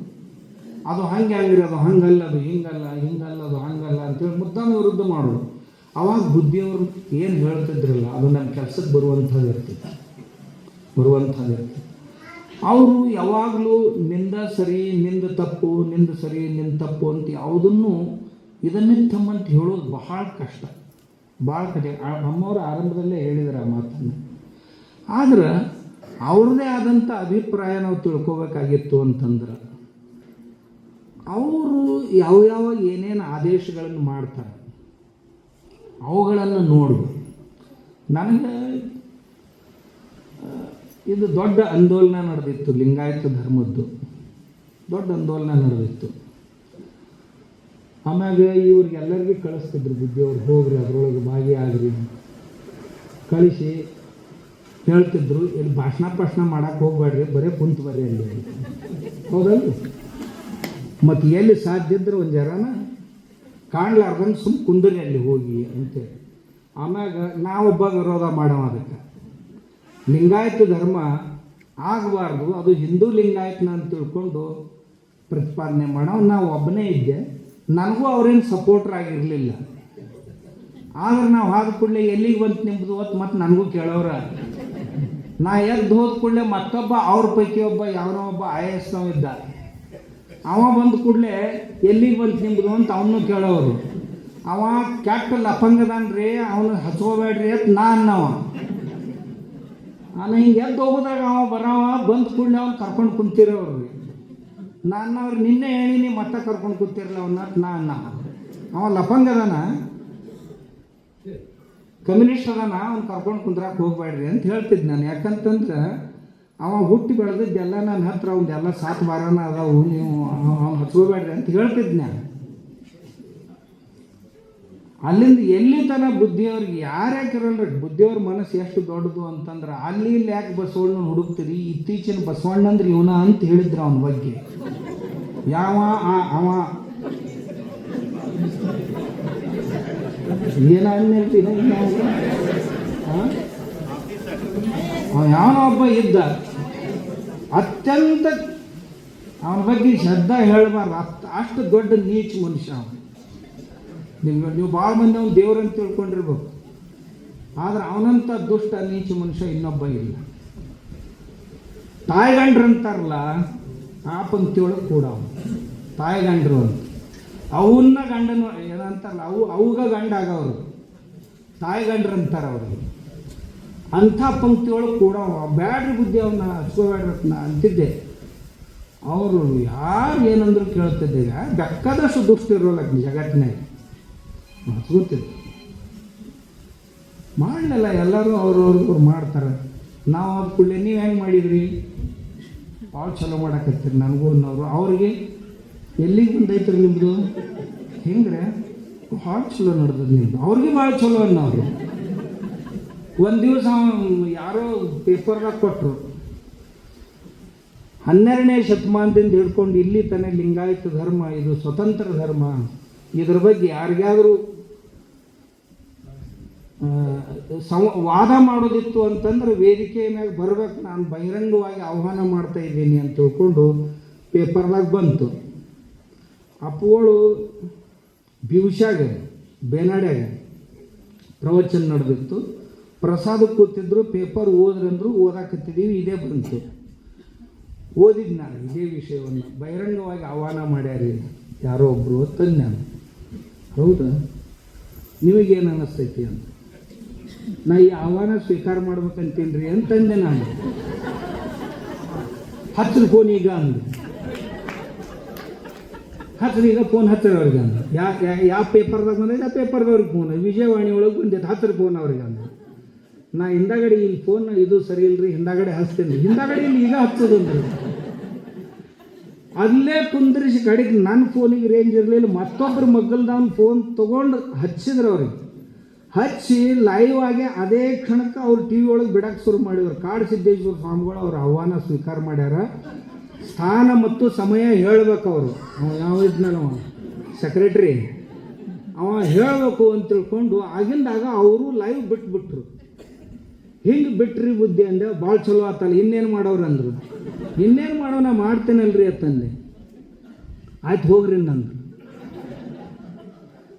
ಅದು ಹಂಗೆ ಆಗಿರಿ, ಅದು ಹಂಗಲ್ಲ, ಅದು ಹಿಂಗಲ್ಲ, ಹಿಂಗಲ್ಲ, ಅದು ಹಂಗಲ್ಲ ಅಂತೇಳಿ ಮುದ್ದಾಮ ವಿರುದ್ಧ ಮಾಡೋದು. ಅವಾಗ ಬುದ್ಧಿಯವರು ಏನು ಹೇಳ್ತಿದ್ರಲ್ಲ ಅದು ನಮ್ಮ ಕೆಲಸಕ್ಕೆ ಬರುವಂಥದ್ದು ಇರ್ತೈತಿ. ಅವರು ಯಾವಾಗಲೂ ನಿಂದ ಸರಿ, ನಿಂದ ತಪ್ಪು, ನಿಂದ ಸರಿ, ನಿಂದ ತಪ್ಪು ಅಂತ ಯಾವುದನ್ನು ಇದನ್ನೇ ತಮ್ಮಂತ ಹೇಳೋದು ಬಹಳ ಕಷ್ಟ. ನಮ್ಮವರು ಆರಂಭದಲ್ಲೇ ಹೇಳಿದ್ರು ಆ ಮಾತನ್ನು. ಆದ್ರೆ ಅವ್ರದ್ದೇ ಆದಂಥ ಅಭಿಪ್ರಾಯ ನಾವು ತಿಳ್ಕೊಬೇಕಾಗಿತ್ತು ಅಂತಂದ್ರೆ ಅವರು ಯಾವ ಏನೇನು ಆದೇಶಗಳನ್ನು ಮಾಡ್ತಾರೆ ಅವುಗಳನ್ನು ನೋಡಬೇಕು. ನನಗೆ ಇದು ದೊಡ್ಡ ಆಂದೋಲನ ನಡೆದಿತ್ತು, ಲಿಂಗಾಯತ ಧರ್ಮದ್ದು ದೊಡ್ಡ ಆಂದೋಲನ ನಡೆದಿತ್ತು. ಆಮ್ಯಾಗ ಇವ್ರಿಗೆಲ್ಲರಿಗೂ ಕಳಿಸ್ತಿದ್ರು ಬುದ್ಧಿಯವ್ರು, ಹೋಗ್ರಿ ಅದರೊಳಗೆ ಭಾಗಿಯಾಗ್ರಿ ಕಳಿಸಿ ಹೇಳ್ತಿದ್ರು, ಇಲ್ಲಿ ಭಾಷಣ ಮಾಡಕ್ಕೆ ಹೋಗ್ಬೇಡ್ರಿ, ಬರೀ ಕುಂತು ಬರ್ರಿ ಅಲ್ಲಿ. ಹೌದಲ್ರಿ? ಮತ್ತು ಎಲ್ಲಿ ಸಾಧ್ಯ ಇದ್ರೆ ಒಂದು ಜರನ ಕಾಣ್ಲಾರ್ದಂಗೆ ಸುಮ್ಮ ಕುಂದರಿ ಅಲ್ಲಿ ಹೋಗಿ ಅಂತೇಳಿ. ಆಮ್ಯಾಗ ನಾವೊಬ್ಬ ವಿರೋಧ ಮಾಡೋ ಅದಕ್ಕೆ ಲಿಂಗಾಯತ ಧರ್ಮ ಆಗಬಾರ್ದು, ಅದು ಹಿಂದೂ ಲಿಂಗಾಯತನ ಅಂತ ತಿಳ್ಕೊಂಡು ಪ್ರತಿಪಾದನೆ ಮಾಡೋ ನಾವು ಒಬ್ಬನೇ ಇದ್ದೆ. ನನಗೂ ಅವ್ರೇನು ಸಪೋರ್ಟರ್ ಆಗಿರಲಿಲ್ಲ. ಆದ್ರೆ ನಾವು ಆದ ಕೂಡಲೇ ಎಲ್ಲಿಗೆ ಬಂತು ನಿಮ್ಮದು ಹೊತ್ತು ಮತ್ತು ನನಗೂ ಕೇಳೋರ. ನಾ ಎದ್ದು ಹೋದ ಕೂಡಲೇ ಮತ್ತೊಬ್ಬ ಅವ್ರ ಪೈಕಿ ಒಬ್ಬ ಯಾವನೋ ಒಬ್ಬ IAS ಇದ್ದ. ಅವ ಬಂದ ಕೂಡಲೇ ಎಲ್ಲಿಗೆ ಬಂತು ನಿಮ್ಮದು ಅಂತ ಅವನು ಕೇಳೋರು. ಅವ ಕೆಟ್ಟ ಲಫಂಗದಾನ್ರಿ, ಅವನು ಹಚ್ಕೋಬೇಡ್ರಿ ಅಂತ ಅನ್ನವ. ನಾನು ಹಿಂಗೆ ಎದ್ದು ಹೋಗೋದಾಗ ಅವ ಬರವ ಬಂದ ಕೂಡಲೇ ಅವ್ನು ಕರ್ಕೊಂಡು ಕುಂತಿರೋರು. ನಾನು ಅವ್ರು ನಿನ್ನೆ ಹೇಳಿನಿ ಮತ್ತೆ ಕರ್ಕೊಂಡು ಕೂತಿರಲ್ಲ ಅವನ್ನ ಅವ ಲಫಂಗದಾನ, ಕಮ್ಯುನಿಸ್ಟ್ ಅದಾನ, ಅವ್ನು ಕರ್ಕೊಂಡು ಕುಂದ್ರಾಕೆ ಹೋಗ್ಬೇಡ್ರಿ ಅಂತ ಹೇಳ್ತಿದ್ದೆ ನಾನು. ಯಾಕಂತಂದ್ರೆ ಅವ ಹುಟ್ಟಿ ಬೆಳೆದಿದ್ದೆಲ್ಲ ನನ್ನ ಹತ್ರ ಒಂದೆಲ್ಲ ಸಾತ್ ಬಾರನ ಅದಾವು, ನೀವು ಅವ್ನು ಹಚ್ಕೋಬೇಡ್ರಿ ಅಂತ ಹೇಳ್ತಿದ್ದೆ ನಾನು. ಅಲ್ಲಿಂದ ಎಲ್ಲಿ ತನ ಬುದ್ಧಿಯವ್ರಿಗೆ ಯಾರ್ಯಾಕೆ ಇರಲ್ರಿ, ಬುದ್ಧಿಯವ್ರ ಮನಸ್ಸು ಎಷ್ಟು ದೊಡ್ಡದು ಅಂತಂದ್ರೆ ಅಲ್ಲಿ ಇಲ್ಲಿ ಯಾಕೆ ಬಸವಣ್ಣ ಹುಡುಕ್ತೀರಿ, ಇತ್ತೀಚಿನ ಬಸವಣ್ಣ ಅಂದ್ರೆ ಇವನ ಅಂತ ಹೇಳಿದ್ರು ಅವನ ಬಗ್ಗೆ. ಅವ ಏನ ಹೇಳ್ತೀನಿ, ಯಾವನೋ ಒಬ್ಬ ಇದ್ದ, ಅತ್ಯಂತ ಅವನ ಬಗ್ಗೆ ಶ್ರದ್ಧಾ ಹೇಳಬಾರ್ದು, ಅಷ್ಟು ದೊಡ್ಡ ನೀಚ ಮನುಷ್ಯ ಅವನು. ನೀವು ಭಾಳ ಮಂದಿ ಅವ್ನು ದೇವ್ರಂತ ತಿಳ್ಕೊಂಡಿರ್ಬೇಕು, ಆದ್ರೆ ಅವನಂಥ ದುಷ್ಟ ನೀಚ ಮನುಷ್ಯ ಇನ್ನೊಬ್ಬ ಇಲ್ಲ. ತಾಯಿಗಂಡ್ರು ಅಂತಾರಲ್ಲ ಆ ಪಂಕ್ತಿಯೊಳಗೆ ಕೂಡ ಅವನು ತಾಯಿಗಂಡ್ರು ಅಂತ. ಅವನ್ನ ಗಂಡನ ಏನಂತಾರಲ್ಲ ಅವುಗ ಗಂಡ ಆಗವರು ತಾಯಿಗಂಡ್ರು ಅಂತಾರೆ ಅವ್ರಿಗೆ. ಅಂಥ ಪಂಕ್ತಿಯೊಳಗೆ ಕೂಡ ಬ್ಯಾಡ್ರಿ ಬುದ್ಧಿ ಅವನ್ನ ಹಚ್ಕೋಬೇಡ್ರತ್ ನಾ ಅಂತಿದ್ದೆ. ಅವರು ಯಾರು ಏನಂದ್ರು ಕೇಳ್ತಿದ್ದೆ. ಈಗ ಬೆಕ್ಕದಷ್ಟು ದುಷ್ಟ ಇರೋಲ್ಲ ಜಗತ್ತಿನಾಗ, ಗೊತ್ತಿತ್ತು. ಮಾಡಲಿಲ್ಲ, ಎಲ್ಲರೂ ಅವ್ರವ್ರು ಮಾಡ್ತಾರೆ. ನಾವು ಅದು ಕೂಡಲೇ ನೀವು ಹೆಂಗೆ ಮಾಡಿದ್ರಿ, ಭಾಳ ಚಲೋ ಮಾಡಕತ್ತೀರಿ ನನಗೂ ಅನ್ನೋರು. ಅವ್ರಿಗೆ ಎಲ್ಲಿಗೆ ಬಂದೈತ್ರಿ ನಿಮ್ಮದು, ಹಿಂಗ್ರೆ ಭಾಳ ಚಲೋ ನಡೆದದು ನಿಮ್ಮದು, ಅವ್ರಿಗೆ ಭಾಳ ಚಲೋ ಅನ್ನೋರು. ಒಂದು ದಿವಸ ಯಾರೋ ಪೇಪರ್ದಾಗ ಕೊಟ್ಟರು, 12ನೇ ಶತಮಾನದಿಂದ ಹಿಡ್ಕೊಂಡು ಇಲ್ಲಿ ತನಕ ಲಿಂಗಾಯತ ಧರ್ಮ ಇದು ಸ್ವತಂತ್ರ ಧರ್ಮ, ಇದ್ರ ಬಗ್ಗೆ ಯಾರಿಗಾದರೂ ವಾದ ಮಾಡೋದಿತ್ತು ಅಂತಂದ್ರೆ ವೇದಿಕೆಯ ಮ್ಯಾಗ ಬರ್ಬೇಕು, ನಾನು ಬಹಿರಂಗವಾಗಿ ಆಹ್ವಾನ ಮಾಡ್ತಾ ಇದ್ದೀನಿ ಅಂತ ತಿಳ್ಕೊಂಡು ಪೇಪರ್ದಾಗ ಬಂತು. ಅಪ್ಪುಗಳು ಬಿವ್ಶ್ಯಾಗ ಬೇನಾಡ್ಯಾಗ ಪ್ರವಚನ ನಡೆದಿತ್ತು. ಪ್ರಸಾದಕ್ಕೆ ಕೂತಿದ್ರು, ಪೇಪರ್ ಓದ್ರಂದ್ರು, ಓದಾಕತ್ತಿದ್ದೀವಿ, ಇದೇ ಬಂತು. ಓದಿದ್ದು ನಾನು ಇದೇ ವಿಷಯವನ್ನು ಬಹಿರಂಗವಾಗಿ ಆಹ್ವಾನ ಮಾಡ್ಯಾರಿ ಯಾರೋ ಒಬ್ಬರು ತಂದು ನಾನು. ಹೌದಾ, ನಿಮಗೇನು ಅನ್ನಿಸ್ತೈತಿ ಅಂತ. ನಾ ಈ ಆಹ್ವಾನ ಸ್ವೀಕಾರ ಮಾಡ್ಬೇಕಂತೀನಿ ಅಂತಂದೆ ನಾನು. ಹಚ್ಚಿದ ಫೋನ್ ಈಗ ಅಂದೆ, ಹಚ್ಚಿದ ಫೋನ್ ಹತ್ತಿರ ಅವ್ರಿಗೆ ಅಂದ. ಯಾವ ಪೇಪರ್ದಾಗ ಬಂದೈತೆ ಆ ಪೇಪರ್ದವ್ರಿಗೆ ಫೋನ್, ವಿಜಯವಾಣಿ ಒಳಗೆ ಬಂದೈತೆ, ಹತ್ತಿರ ಫೋನ್ ಅವ್ರಿಗೆ ಅಂದ. ನಾ ಹಿಂದಾಗಡೆ ಇಲ್ಲಿ ಫೋನ್ ಇದು ಸರಿ ಇಲ್ರಿ, ಹಿಂದಾಗಡೆ ಹಚ್ತೇನೆ, ಹಿಂದಾಗಡೆ ಇಲ್ಲಿ ಈಗ ಹಚ್ಚೋದಂದ್ರೆ ಅಲ್ಲೇ ಕುಂದ್ರಿಸಿ ಕಡೆಗೆ ನನ್ನ ಫೋನಿಗೆ ರೇಂಜ್ ಇರಲಿಲ್ಲ. ಮತ್ತೊಬ್ಬರ ಮಗ್ಗಲ್ದವ್ನ ಫೋನ್ ತೊಗೊಂಡು ಹಚ್ಚಿದ್ರು ಅವ್ರಿಗೆ. ಹಚ್ಚಿ ಲೈವ್ ಆಗಿ ಅದೇ ಕ್ಷಣಕ್ಕೆ ಅವ್ರು ಟಿ ವಿ ಒಳಗೆ ಬಿಡಕ್ಕೆ ಶುರು ಮಾಡಿದ್ರು. ಕಾಡು ಸಿದ್ದೇಶ್ವರ ಸ್ವಾಮಿಗಳು ಅವ್ರ ಆಹ್ವಾನ ಸ್ವೀಕಾರ ಮಾಡ್ಯಾರ. ಸ್ಥಾನ ಮತ್ತು ಸಮಯ ಹೇಳ್ಬೇಕು ಅವರು. ಅವ ಯಾವ ಇದ್ನಲ್ಲ ಅವ ಸೆಕ್ರೆಟ್ರಿ, ಅವ ಹೇಳಬೇಕು ಅಂತ ತಿಳ್ಕೊಂಡು ಆಗಿಂದಾಗ ಅವರು ಲೈವ್ ಬಿಟ್ಬಿಟ್ರು. ಹಿಂಗೆ ಬಿಟ್ರಿ ಬುದ್ಧಿ ಅಂದೆ. ಭಾಳ ಚಲೋ ಆತಲ್ಲ, ಇನ್ನೇನು ಮಾಡೋರು ಅಂದರು. ಇನ್ನೇನು ಮಾಡೋ ನಾ ಮಾಡ್ತೇನಲ್ರಿ ಅಂತಂದೆ. ಆಯ್ತು ಹೋಗ್ರಿ ನಂದು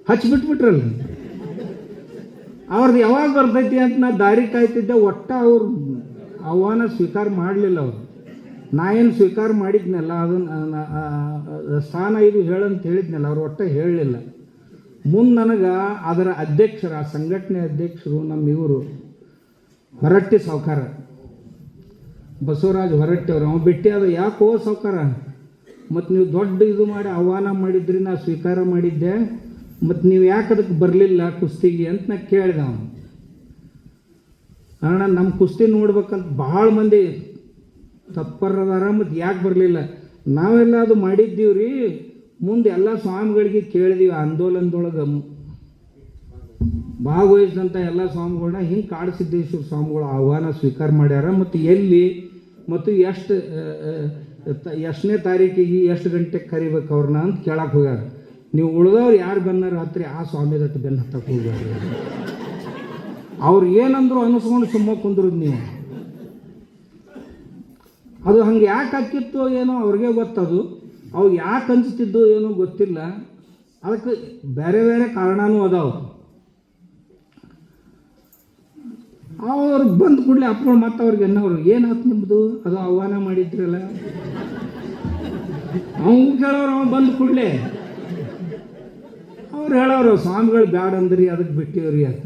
ಹಚ್ಬಿಟ್ಬಿಟ್ರಲ್ಲ. ಅವ್ರದ್ದು ಯಾವಾಗ ಬರ್ತೈತಿ ಅಂತ ನಾ ದಾರಿ ಕಾಯ್ತಿದ್ದೆ. ಒಟ್ಟು ಅವ್ರು ಆಹ್ವಾನ ಸ್ವೀಕಾರ ಮಾಡಲಿಲ್ಲ. ಅವರು ನಾ ಏನು ಸ್ವೀಕಾರ ಮಾಡಿದ್ನಲ್ಲ ಅದನ್ನು ಸ್ಥಾನ ಇದು ಹೇಳಂತ ಹೇಳಿದ್ನಲ್ಲ, ಅವ್ರು ಒಟ್ಟು ಹೇಳಲಿಲ್ಲ. ಮುಂದೆ ನನಗೆ ಅದರ ಅಧ್ಯಕ್ಷರು, ಆ ಸಂಘಟನೆ ಅಧ್ಯಕ್ಷರು ನಮ್ಮ ಇವರು ಹೊರಟ್ಟಿ ಸಾವ್ಕಾರ ಬಸವರಾಜ್ ಹೊರಟ್ಟಿ ಅವರು. ಅವ್ನು ಬಿಟ್ಟು ಅದು ಯಾಕೋ ಸಾವ್ಕಾರ, ಮತ್ತು ನೀವು ದೊಡ್ಡ ಇದು ಮಾಡಿ ಆಹ್ವಾನ ಮಾಡಿದ್ರಿ, ನಾ ಸ್ವೀಕಾರ ಮಾಡಿದ್ದೆ, ಮತ್ತು ನೀವು ಯಾಕೆ ಅದಕ್ಕೆ ಬರಲಿಲ್ಲ ಕುಸ್ತಿಗೆ ಅಂತ ನಾ ಕೇಳಿದೆ. ಅವನು ಕಾರಣ ನಮ್ಮ ಕುಸ್ತಿ ನೋಡ್ಬೇಕಂತ ಭಾಳ ಮಂದಿ ತತ್ಪರದಾರ, ಮತ್ತು ಯಾಕೆ ಬರಲಿಲ್ಲ, ನಾವೆಲ್ಲ ಅದು ಮಾಡಿದ್ದೀವಿ ರೀ. ಮುಂದೆ ಎಲ್ಲ ಸ್ವಾಮಿಗಳಿಗೆ ಕೇಳಿದೀವಿ, ಆಂದೋಲನದೊಳಗೆ ಭಾಗವಹಿಸಿದಂಥ ಎಲ್ಲ ಸ್ವಾಮಿಗಳನ್ನ ಹಿಂಗೆ ಕಾಡಸಿದ್ದೇಶ್ವರ ಸ್ವಾಮಿಗಳು ಆಹ್ವಾನ ಸ್ವೀಕಾರ ಮಾಡ್ಯಾರ, ಮತ್ತು ಎಲ್ಲಿ ಮತ್ತು ಎಷ್ಟನೇ ತಾರೀಕಿಗೆ ಎಷ್ಟು ಗಂಟೆಗೆ ಕರಿಬೇಕು ಅವ್ರನ್ನ ಅಂತ ಕೇಳಕ್ಕೆ ಹೋಗ್ಯಾರ. ನೀವು ಉಳಿದವ್ರು ಯಾರು ಬೆನ್ನಾರ ಹತ್ತಿರ ಆ ಸ್ವಾಮಿದಟ್ಟು ಬೆನ್ನು ಹತ್ತಕ್ಕೆ ಹೋಗ್ಯಾರ. ಅವ್ರು ಏನಂದ್ರು ಅನಿಸ್ಕೊಂಡು ಸುಮ್ಮ ಕುಂದ್ರದು ನೀವು. ಅದು ಹಂಗೆ ಯಾಕೆ ಹಾಕಿತ್ತು ಏನೋ ಅವ್ರಿಗೆ ಗೊತ್ತದು. ಅವು ಯಾಕೆ ಅನಿಸ್ತಿದ್ದು ಏನೋ ಗೊತ್ತಿಲ್ಲ. ಅದಕ್ಕೆ ಬೇರೆ ಬೇರೆ ಕಾರಣನೂ ಅದಾವ. ಅವ್ರು ಬಂದು ಕೂಡಲೇ ಅಪ್ಕೊಂಡು ಮತ್ತೆ ಅವ್ರಿಗೆ ಅನ್ನೋರು ಏನಾಯ್ತು ನಿಮ್ಮದು, ಅದು ಆಹ್ವಾನ ಮಾಡಿದ್ರಲ್ಲ. ಅವ್ನು ಕೇಳೋರು, ಅವ್ನು ಬಂದು ಕೂಡಲೇ ಅವ್ರು ಹೇಳೋರು ಸ್ವಾಮಿಗಳು ಬ್ಯಾಡ ಅಂದ್ರಿ ಅದಕ್ಕೆ ಬಿಟ್ಟಿವ್ರಿ ಅಂತ.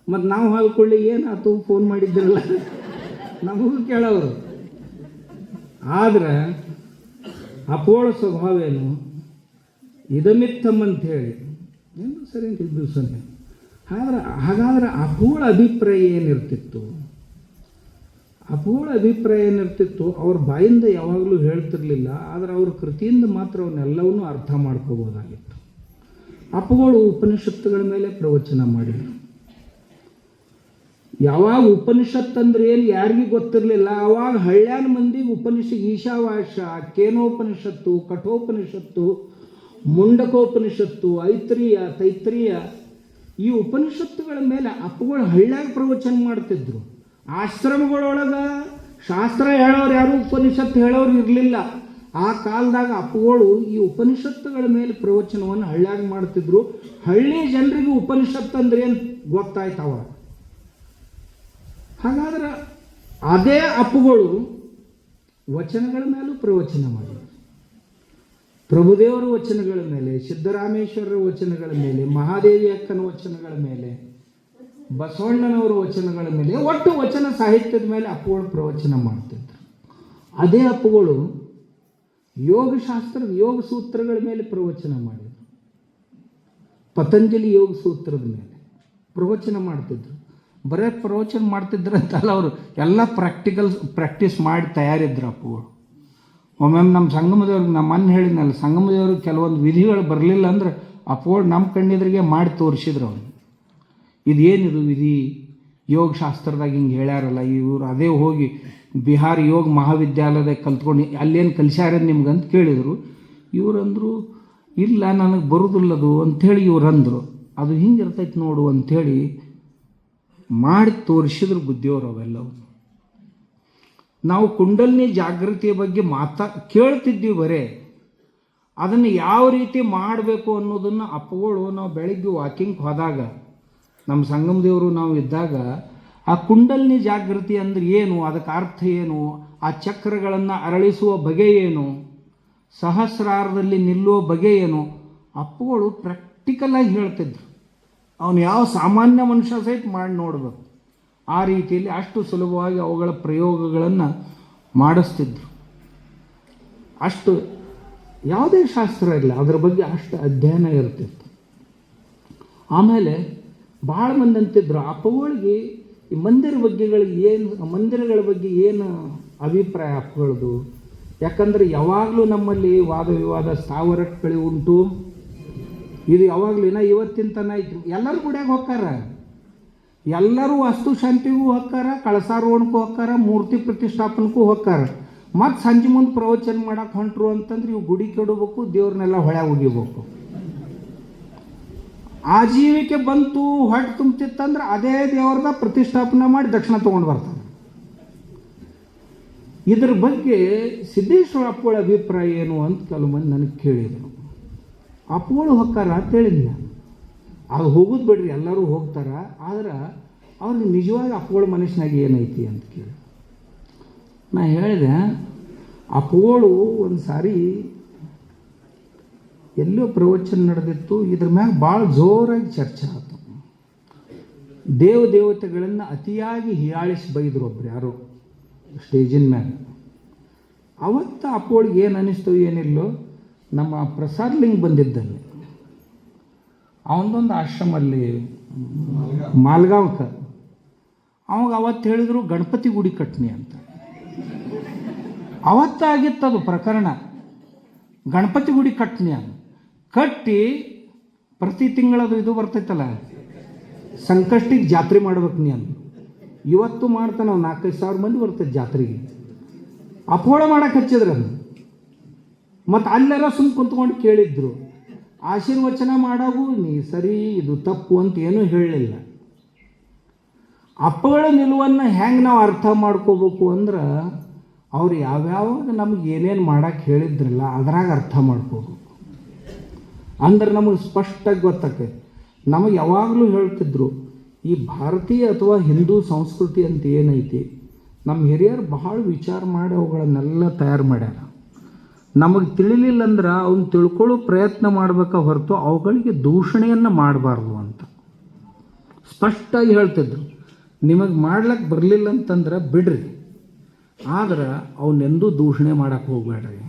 ಮತ್ತು ನಾವು ಹಾಲ್ಕೊಳ್ಳಿ ಏನಾಯ್ತು ಫೋನ್ ಮಾಡಿದ್ರಲ್ಲ ನಮಗೂ ಕೇಳೋರು. ಆದ್ರೆ ಅಪೋಳ ಸ್ವಭಾವ ಏನು, ಇದಮಿತ್ತಮ್ಮಂತ ಹೇಳಿ ಏನು ಸರಿ ಅಂತ ಇದ್ದು ಸೊನ್ನೆ. ಹಾಗಾದ್ರೆ ಅಪೋಳ ಅಭಿಪ್ರಾಯ ಏನಿರ್ತಿತ್ತು, ಅಪೋಳ ಅಭಿಪ್ರಾಯ ಏನಿರ್ತಿತ್ತು ಅವ್ರ ಬಾಯಿಂದ ಯಾವಾಗಲೂ ಹೇಳ್ತಿರ್ಲಿಲ್ಲ. ಆದರೆ ಅವ್ರ ಕೃತಿಯಿಂದ ಮಾತ್ರ ಅವನ್ನೆಲ್ಲವನ್ನೂ ಅರ್ಥ ಮಾಡ್ಕೋಬೋದಾಗಿತ್ತು. ಅಪ್ಪಗಳು ಉಪನಿಷತ್ತುಗಳ ಮೇಲೆ ಪ್ರವಚನ ಮಾಡಿದರು. ಯಾವಾಗ ಉಪನಿಷತ್ತಂದ್ರೆ ಏನು ಯಾರಿಗೂ ಗೊತ್ತಿರಲಿಲ್ಲ. ಆವಾಗ ಹಳ್ಳ್ಯಾನ ಮಂದಿಗೆ ಈಶಾವಾಸ್ಯ, ಕೇನೋಪನಿಷತ್ತು, ಕಠೋಪನಿಷತ್ತು, ಮುಂಡಕೋಪನಿಷತ್ತು, ತೈತ್ರೀಯ ಈ ಉಪನಿಷತ್ತುಗಳ ಮೇಲೆ ಅಪ್ಪಗಳು ಹಳ್ಳ್ಯಾಗ ಪ್ರವಚನ ಮಾಡ್ತಿದ್ರು. ಆಶ್ರಮಗಳೊಳಗೆ ಶಾಸ್ತ್ರ ಹೇಳೋರು ಯಾರು ಉಪನಿಷತ್ತು ಹೇಳೋರು ಇರಲಿಲ್ಲ. ಆ ಕಾಲದಾಗ ಅಪ್ಪಗಳು ಈ ಉಪನಿಷತ್ತುಗಳ ಮೇಲೆ ಪ್ರವಚನವನ್ನು ಹಳ್ಳ್ಯಾಗ ಮಾಡ್ತಿದ್ರು. ಹಳ್ಳಿ ಜನರಿಗೆ ಉಪನಿಷತ್ತು ಅಂದ್ರೆ ಏನು ಗೊತ್ತಾಯ್ತವ. ಹಾಗಾದ್ರೆ ಅದೇ ಅಪ್ಪಗಳು ವಚನಗಳ ಮೇಲೂ ಪ್ರವಚನ ಮಾಡಿದರು. ಪ್ರಭುದೇವರ ವಚನಗಳ ಮೇಲೆ, ಸಿದ್ದರಾಮೇಶ್ವರರ ವಚನಗಳ ಮೇಲೆ, ಮಹಾದೇವಿ ಅಕ್ಕನ ವಚನಗಳ ಮೇಲೆ, ಬಸವಣ್ಣನವರ ವಚನಗಳ ಮೇಲೆ, ಒಟ್ಟು ವಚನ ಸಾಹಿತ್ಯದ ಮೇಲೆ ಅಪ್ಪಗಳು ಪ್ರವಚನ ಮಾಡ್ತಿದ್ರು. ಅದೇ ಅಪ್ಪಗಳು ಯೋಗ ಸೂತ್ರಗಳ ಮೇಲೆ ಪ್ರವಚನ ಮಾಡಿದರು. ಪತಂಜಲಿ ಯೋಗ ಸೂತ್ರದ ಮೇಲೆ ಪ್ರವಚನ ಮಾಡ್ತಿದ್ರು. ಬರೇ ಪ್ರವಚನ ಮಾಡ್ತಿದ್ರು ಅಂತಲ್ಲ, ಅವರು ಎಲ್ಲ ಪ್ರಾಕ್ಟೀಸ್ ಮಾಡಿ ತಯಾರಿದ್ರು ಅಪ್ಪಗಳು. ಒಮ್ಮೊಮ್ಮೆ ನಮ್ಮ ಸಂಗಮದೇವ್ರಿಗೆ ನಮ್ಮ ಅನ್ನ ಹೇಳಿದ್ನಲ್ಲ, ಸಂಗಮದೇವ್ರಿಗೆ ಕೆಲವೊಂದು ವಿಧಿಗಳು ಬರಲಿಲ್ಲ ಅಂದ್ರೆ ಅಪ್ಪಗಳು ನಮ್ಮ ಕಣ್ಣಿದ್ರಿಗೆ ಮಾಡಿ ತೋರಿಸಿದ್ರು. ಅವ್ರು ಇದೇನಿದು ವಿಧಿ, ಯೋಗ ಶಾಸ್ತ್ರದಾಗ ಹಿಂಗೆ ಹೇಳ್ಯಾರಲ್ಲ ಇವರು. ಅದೇ ಹೋಗಿ ಬಿಹಾರ್ ಯೋಗ ಮಹಾವಿದ್ಯಾಲಯದಾಗ ಕಲ್ತ್ಕೊಂಡು ಅಲ್ಲೇನು ಕಲಿಸ್ಯಾರ ನಿಮ್ಗಂತ ಕೇಳಿದರು. ಇವರಂದರು ಇಲ್ಲ ನನಗೆ ಬರೋದಿಲ್ಲದು ಅಂಥೇಳಿ ಇವ್ರಂದರು. ಅದು ಹಿಂಗಿರ್ತೈತೆ ನೋಡು ಅಂಥೇಳಿ ಮಾಡಿ ತೋರಿಸಿದ್ರು ಬುದ್ಧಿಯವರು ಅವೆಲ್ಲವು. ನಾವು ಕುಂಡಲಿನಿ ಜಾಗೃತಿಯ ಬಗ್ಗೆ ಕೇಳ್ತಿದ್ದೀವಿ ಬರೇ, ಅದನ್ನು ಯಾವ ರೀತಿ ಮಾಡಬೇಕು ಅನ್ನೋದನ್ನು ಅಪ್ಪಗಳು ನಾವು ಬೆಳಿಗ್ಗೆ ವಾಕಿಂಗ್ ಹೋದಾಗ ನಮ್ಮ ಸಂಗಮದೇವರು ನಾವು ಇದ್ದಾಗ ಆ ಕುಂಡಲಿನಿ ಜಾಗೃತಿ ಅಂದ್ರೆ ಏನು, ಅದಕ್ಕೆ ಅರ್ಥ ಏನು, ಆ ಚಕ್ರಗಳನ್ನು ಅರಳಿಸುವ ಬಗೆ ಏನು, ಸಹಸ್ರಾರದಲ್ಲಿ ನಿಲ್ಲುವ ಬಗೆ ಏನು, ಅಪ್ಪಗಳು ಪ್ರಾಕ್ಟಿಕಲಾಗಿ ಹೇಳ್ತಿದ್ರು. ಅವನು ಯಾವ ಸಾಮಾನ್ಯ ಮನುಷ್ಯ ಸಹಿತ ಮಾಡಿ ನೋಡಬೇಕು. ಆ ರೀತಿಯಲ್ಲಿ ಅಷ್ಟು ಸುಲಭವಾಗಿ ಅವುಗಳ ಪ್ರಯೋಗಗಳನ್ನು ಮಾಡಿಸ್ತಿದ್ರು. ಅಷ್ಟು ಯಾವುದೇ ಶಾಸ್ತ್ರ ಇಲ್ಲ, ಅದರ ಬಗ್ಗೆ ಅಷ್ಟು ಅಧ್ಯಯನ ಇರ್ತಿತ್ತು. ಆಮೇಲೆ ಭಾಳ ಮಂದಿ ಅಂತಿದ್ರು ಅಪ್ಪಗಳಿಗೆ ಈ ಮಂದಿರಗಳ ಬಗ್ಗೆ ಏನು ಅಭಿಪ್ರಾಯ ಅಪ್ಪಗಳದು. ಯಾಕಂದರೆ ಯಾವಾಗಲೂ ನಮ್ಮಲ್ಲಿ ವಾದ ವಿವಾದ ಸ್ಥಾವರಗಳು ಉಂಟು. ಇದು ಯಾವಾಗಲೂ ಇವತ್ತಿನ ತನ ಐತಿ. ಎಲ್ಲರೂ ಗುಡಿಯಾಗ ಹೋಗ್ತಾರ, ಎಲ್ಲರೂ ವಾಸ್ತು ಶಾಂತಿಗೂ ಹೋಗ್ತಾರ, ಕಳಸಾರೋಹಣಕ್ಕೂ ಹೋಗ್ತಾರ, ಮೂರ್ತಿ ಪ್ರತಿಷ್ಠಾಪನಕ್ಕೂ ಹೋಗ್ತಾರ. ಮತ್ತು ಸಂಜೆ ಮುಂದೆ ಪ್ರವಚನ ಮಾಡಕ್ಕೆ ಹೊಂಟ್ರು ಅಂತಂದ್ರೆ ಇವು ಗುಡಿ ಕೆಡಬೇಕು, ದೇವ್ರನ್ನೆಲ್ಲ ಹೊಳೆ ಒಗಿಬೇಕು. ಆಜೀವಿಕೆ ಬಂತು ಹೊಟ್ಟೆ ತುಂಬ್ತಿತ್ತಂದ್ರೆ ಅದೇ ದೇವ್ರದ ಪ್ರತಿಷ್ಠಾಪನೆ ಮಾಡಿ ದಕ್ಷಿಣ ತೊಗೊಂಡು ಬರ್ತಾರೆ. ಇದ್ರ ಬಗ್ಗೆ ಸಿದ್ದೇಶ್ವರ ಅಪ್ಪಗಳ ಅಭಿಪ್ರಾಯ ಏನು ಅಂತ ಕೆಲವು ಮಂದಿ ನನಗೆ ಕೇಳಿದರು. ಅಪ್ಪಗಳು ಹೊಕ್ಕಾರ ಅಂತ ಹೇಳಿದ್ನ. ಅದು ಹೋಗೋದು ಬಿಡ್ರಿ, ಎಲ್ಲರೂ ಹೋಗ್ತಾರೆ. ಆದ್ರೆ ಅವ್ರಿಗೆ ನಿಜವಾಗಿ ಅಪ್ಪಗಳ ಮನಸ್ಸಿನಾಗ ಏನೈತಿ ಅಂತ ಕೇಳಿ ನಾ ಹೇಳಿದೆ, ಅಪ್ಪಗಳು ಒಂದು ಸಾರಿ ಎಲ್ಲೋ ಪ್ರವಚನ ನಡೆದಿತ್ತು. ಇದ್ರ ಮ್ಯಾಗ ಭಾಳ ಜೋರಾಗಿ ಚರ್ಚೆ ಆಯಿತು. ದೇವತೆಗಳನ್ನು ಅತಿಯಾಗಿ ಹೀಯಾಳಿಸಿ ಬೈದರು ಒಬ್ರು ಯಾರೋ ಸ್ಟೇಜಿನ ಮ್ಯಾಗ. ಅವತ್ತು ಅಪ್ಪಗಳಿಗೆ ಏನು ಅನ್ನಿಸ್ತು ಏನಿಲ್ಲೋ, ನಮ್ಮ ಪ್ರಸಾದ್ಲಿಂಗ್ ಬಂದಿದ್ದಲ್ಲಿ ಅವನದೊಂದು ಆಶ್ರಮಲ್ಲಿ ಮಾಲ್ಗಾಂವ್ಕ ಅವಾಗ ಅವತ್ತು ಹೇಳಿದ್ರು ಗಣಪತಿ ಗುಡಿ ಕಟ್ನಿ ಅಂತ. ಅವತ್ತಾಗಿತ್ತದು ಪ್ರಕರಣ. ಗಣಪತಿ ಗುಡಿ ಕಟ್ನಿ ಅಂತ ಕಟ್ಟಿ ಪ್ರತಿ ತಿಂಗಳದು ಇದು ಬರ್ತೈತಲ್ಲ ಸಂಕಷ್ಟಿಗೆ ಜಾತ್ರೆ ಮಾಡ್ಬೇಕು ನೀ ಅಂದು. ಇವತ್ತು ಮಾಡ್ತಾನೆ ನಾವು 4,000-5,000 ಮಂದಿ ಬರ್ತೈತೆ ಜಾತ್ರೆಗೆ. ಅಪೋಳ ಮಾಡಕ್ಕೆ ಹಚ್ಚಿದ್ರು ಅದು. ಮತ್ತು ಅಲ್ಲೆಲ್ಲ ಸುಮ್ಮ ಕುಂತ್ಕೊಂಡು ಕೇಳಿದ್ರು. ಆಶೀರ್ವಚನ ಮಾಡಾಗೂ ನೀ ಸರಿ ಇದು ತಪ್ಪು ಅಂತ ಏನೂ ಹೇಳಲಿಲ್ಲ. ಅಪ್ಪಗಳ ನಿಲುವನ್ನು ಹೆಂಗೆ ನಾವು ಅರ್ಥ ಮಾಡ್ಕೋಬೇಕು ಅಂದ್ರೆ ಅವ್ರು ಯಾವ್ಯಾವಾಗ ನಮ್ಗೆ ಏನೇನು ಮಾಡಕ್ಕೆ ಹೇಳಿದ್ರಲ್ಲ ಅದ್ರಾಗ ಅರ್ಥ ಮಾಡ್ಕೋಬೇಕು. ಅಂದ್ರೆ ನಮಗೆ ಸ್ಪಷ್ಟವಾಗಿ ಗೊತ್ತಾಕೈತೆ. ನಮಗೆ ಯಾವಾಗಲೂ ಹೇಳ್ತಿದ್ರು ಈ ಭಾರತೀಯ ಅಥವಾ ಹಿಂದೂ ಸಂಸ್ಕೃತಿ ಅಂತ ಏನೈತಿ, ನಮ್ಮ ಹಿರಿಯರು ಬಹಳ ವಿಚಾರ ಮಾಡಿ ಅವುಗಳನ್ನೆಲ್ಲ ತಯಾರು ಮಾಡ್ಯಾರ. ನಮಗೆ ತಿಳಿಲಿಲ್ಲ ಅಂದ್ರೆ ಅವನ್ನ ತಿಳ್ಕೊಳ್ಳೋ ಪ್ರಯತ್ನ ಮಾಡಬೇಕ ಹೊರತು ಅವುಗಳಿಗೆ ದೂಷಣೆಯನ್ನು ಮಾಡಬಾರ್ದು ಅಂತ ಸ್ಪಷ್ಟವಾಗಿ ಹೇಳ್ತಿದ್ರು. ನಿಮಗೆ ಮಾಡ್ಲಿಕ್ಕೆ ಬರಲಿಲ್ಲ ಅಂತಂದ್ರೆ ಬಿಡ್ರಿ, ಆದ್ರೆ ಅವನ್ನೆಂದೂ ದೂಷಣೆ ಮಾಡಕ್ಕೆ ಹೋಗಬೇಡ್ರಿ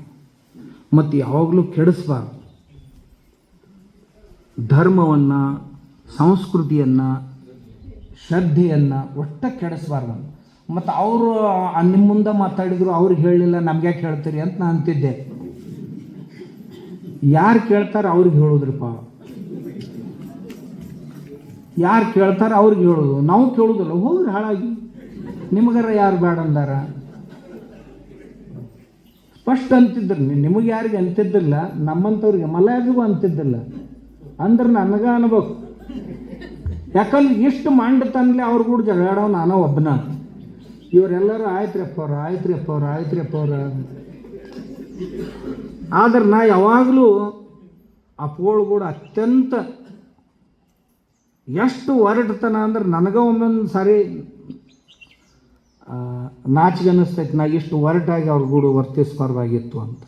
ಮತ್ತು ಯಾವಾಗಲೂ ಕೆಡಿಸ್ಬಾರ್ದು. ಧರ್ಮವನ್ನು, ಸಂಸ್ಕೃತಿಯನ್ನು, ಶ್ರದ್ಧೆಯನ್ನು ಒಟ್ಟ ಕೆಡಿಸ್ಬಾರ್ದು. ಮತ್ತು ಅವರು ನಿಮ್ಮ ಮುಂದೆ ಮಾತಾಡಿದ್ರು, ಅವ್ರಿಗೆ ಹೇಳಲಿಲ್ಲ ನಮ್ಗೆ ಯಾಕೆ ಹೇಳ್ತೀರಿ ಅಂತ ನಾನು ಅಂತಿದ್ದೆ. ಯಾರು ಕೇಳ್ತಾರೆ ಅವ್ರಿಗೆ ಹೇಳೋದ್ರಪ್ಪ, ಯಾರು ಕೇಳ್ತಾರೆ ಅವ್ರಿಗೆ ಹೇಳೋದು, ನಾವು ಕೇಳೋದಿಲ್ಲ. ಹೋಗ್ರಿ ಹಾಳಾಗಿ, ನಿಮಗಾರ ಯಾರು ಬೇಡ ಅಂದಾರ? ಸ್ಪಷ್ಟ ಅಂತಿದ್ರು. ನಿಮಗೆ ಯಾರಿಗೆ ಅಂತಿದ್ದಿಲ್ಲ, ನಮ್ಮಂಥವ್ರಿಗೆ ಮಲಯಾರಿಗೂ ಅಂತಿದ್ದಿಲ್ಲ. ಅಂದ್ರೆ ನನಗೆ ಅನ್ಬೇಕು. ಯಾಕಂದ್ರೆ ಇಷ್ಟು ಮಂಡತನ್ಲೆ ಅವ್ರು ಕೂಡ ಜಗಳಾಡೋ ನಾನೋ ಒಬ್ಬನ. ಇವರೆಲ್ಲರೂ ಆಯ್ತ್ರಿಯಪ್ಪ ಅವ್ರ. ಆದ್ರೆ ನಾ ಯಾವಾಗಲೂ ಅಪ್ಪಗಳು ಕೂಡ ಅತ್ಯಂತ ಎಷ್ಟು ಹೊರಟತನ ಅಂದ್ರೆ ನನಗೆ ಒಮ್ಮೊಂದು ಸಾರಿ ನಾಚಿಗೆ ಅನ್ನಿಸ್ತೈತೆ. ನಾ ಇಷ್ಟು ಹೊರಟಾಗಿ ಅವ್ರ ಕೂಡ ವರ್ತಿಸ್ಬಾರ್ದಾಗಿತ್ತು ಅಂತ.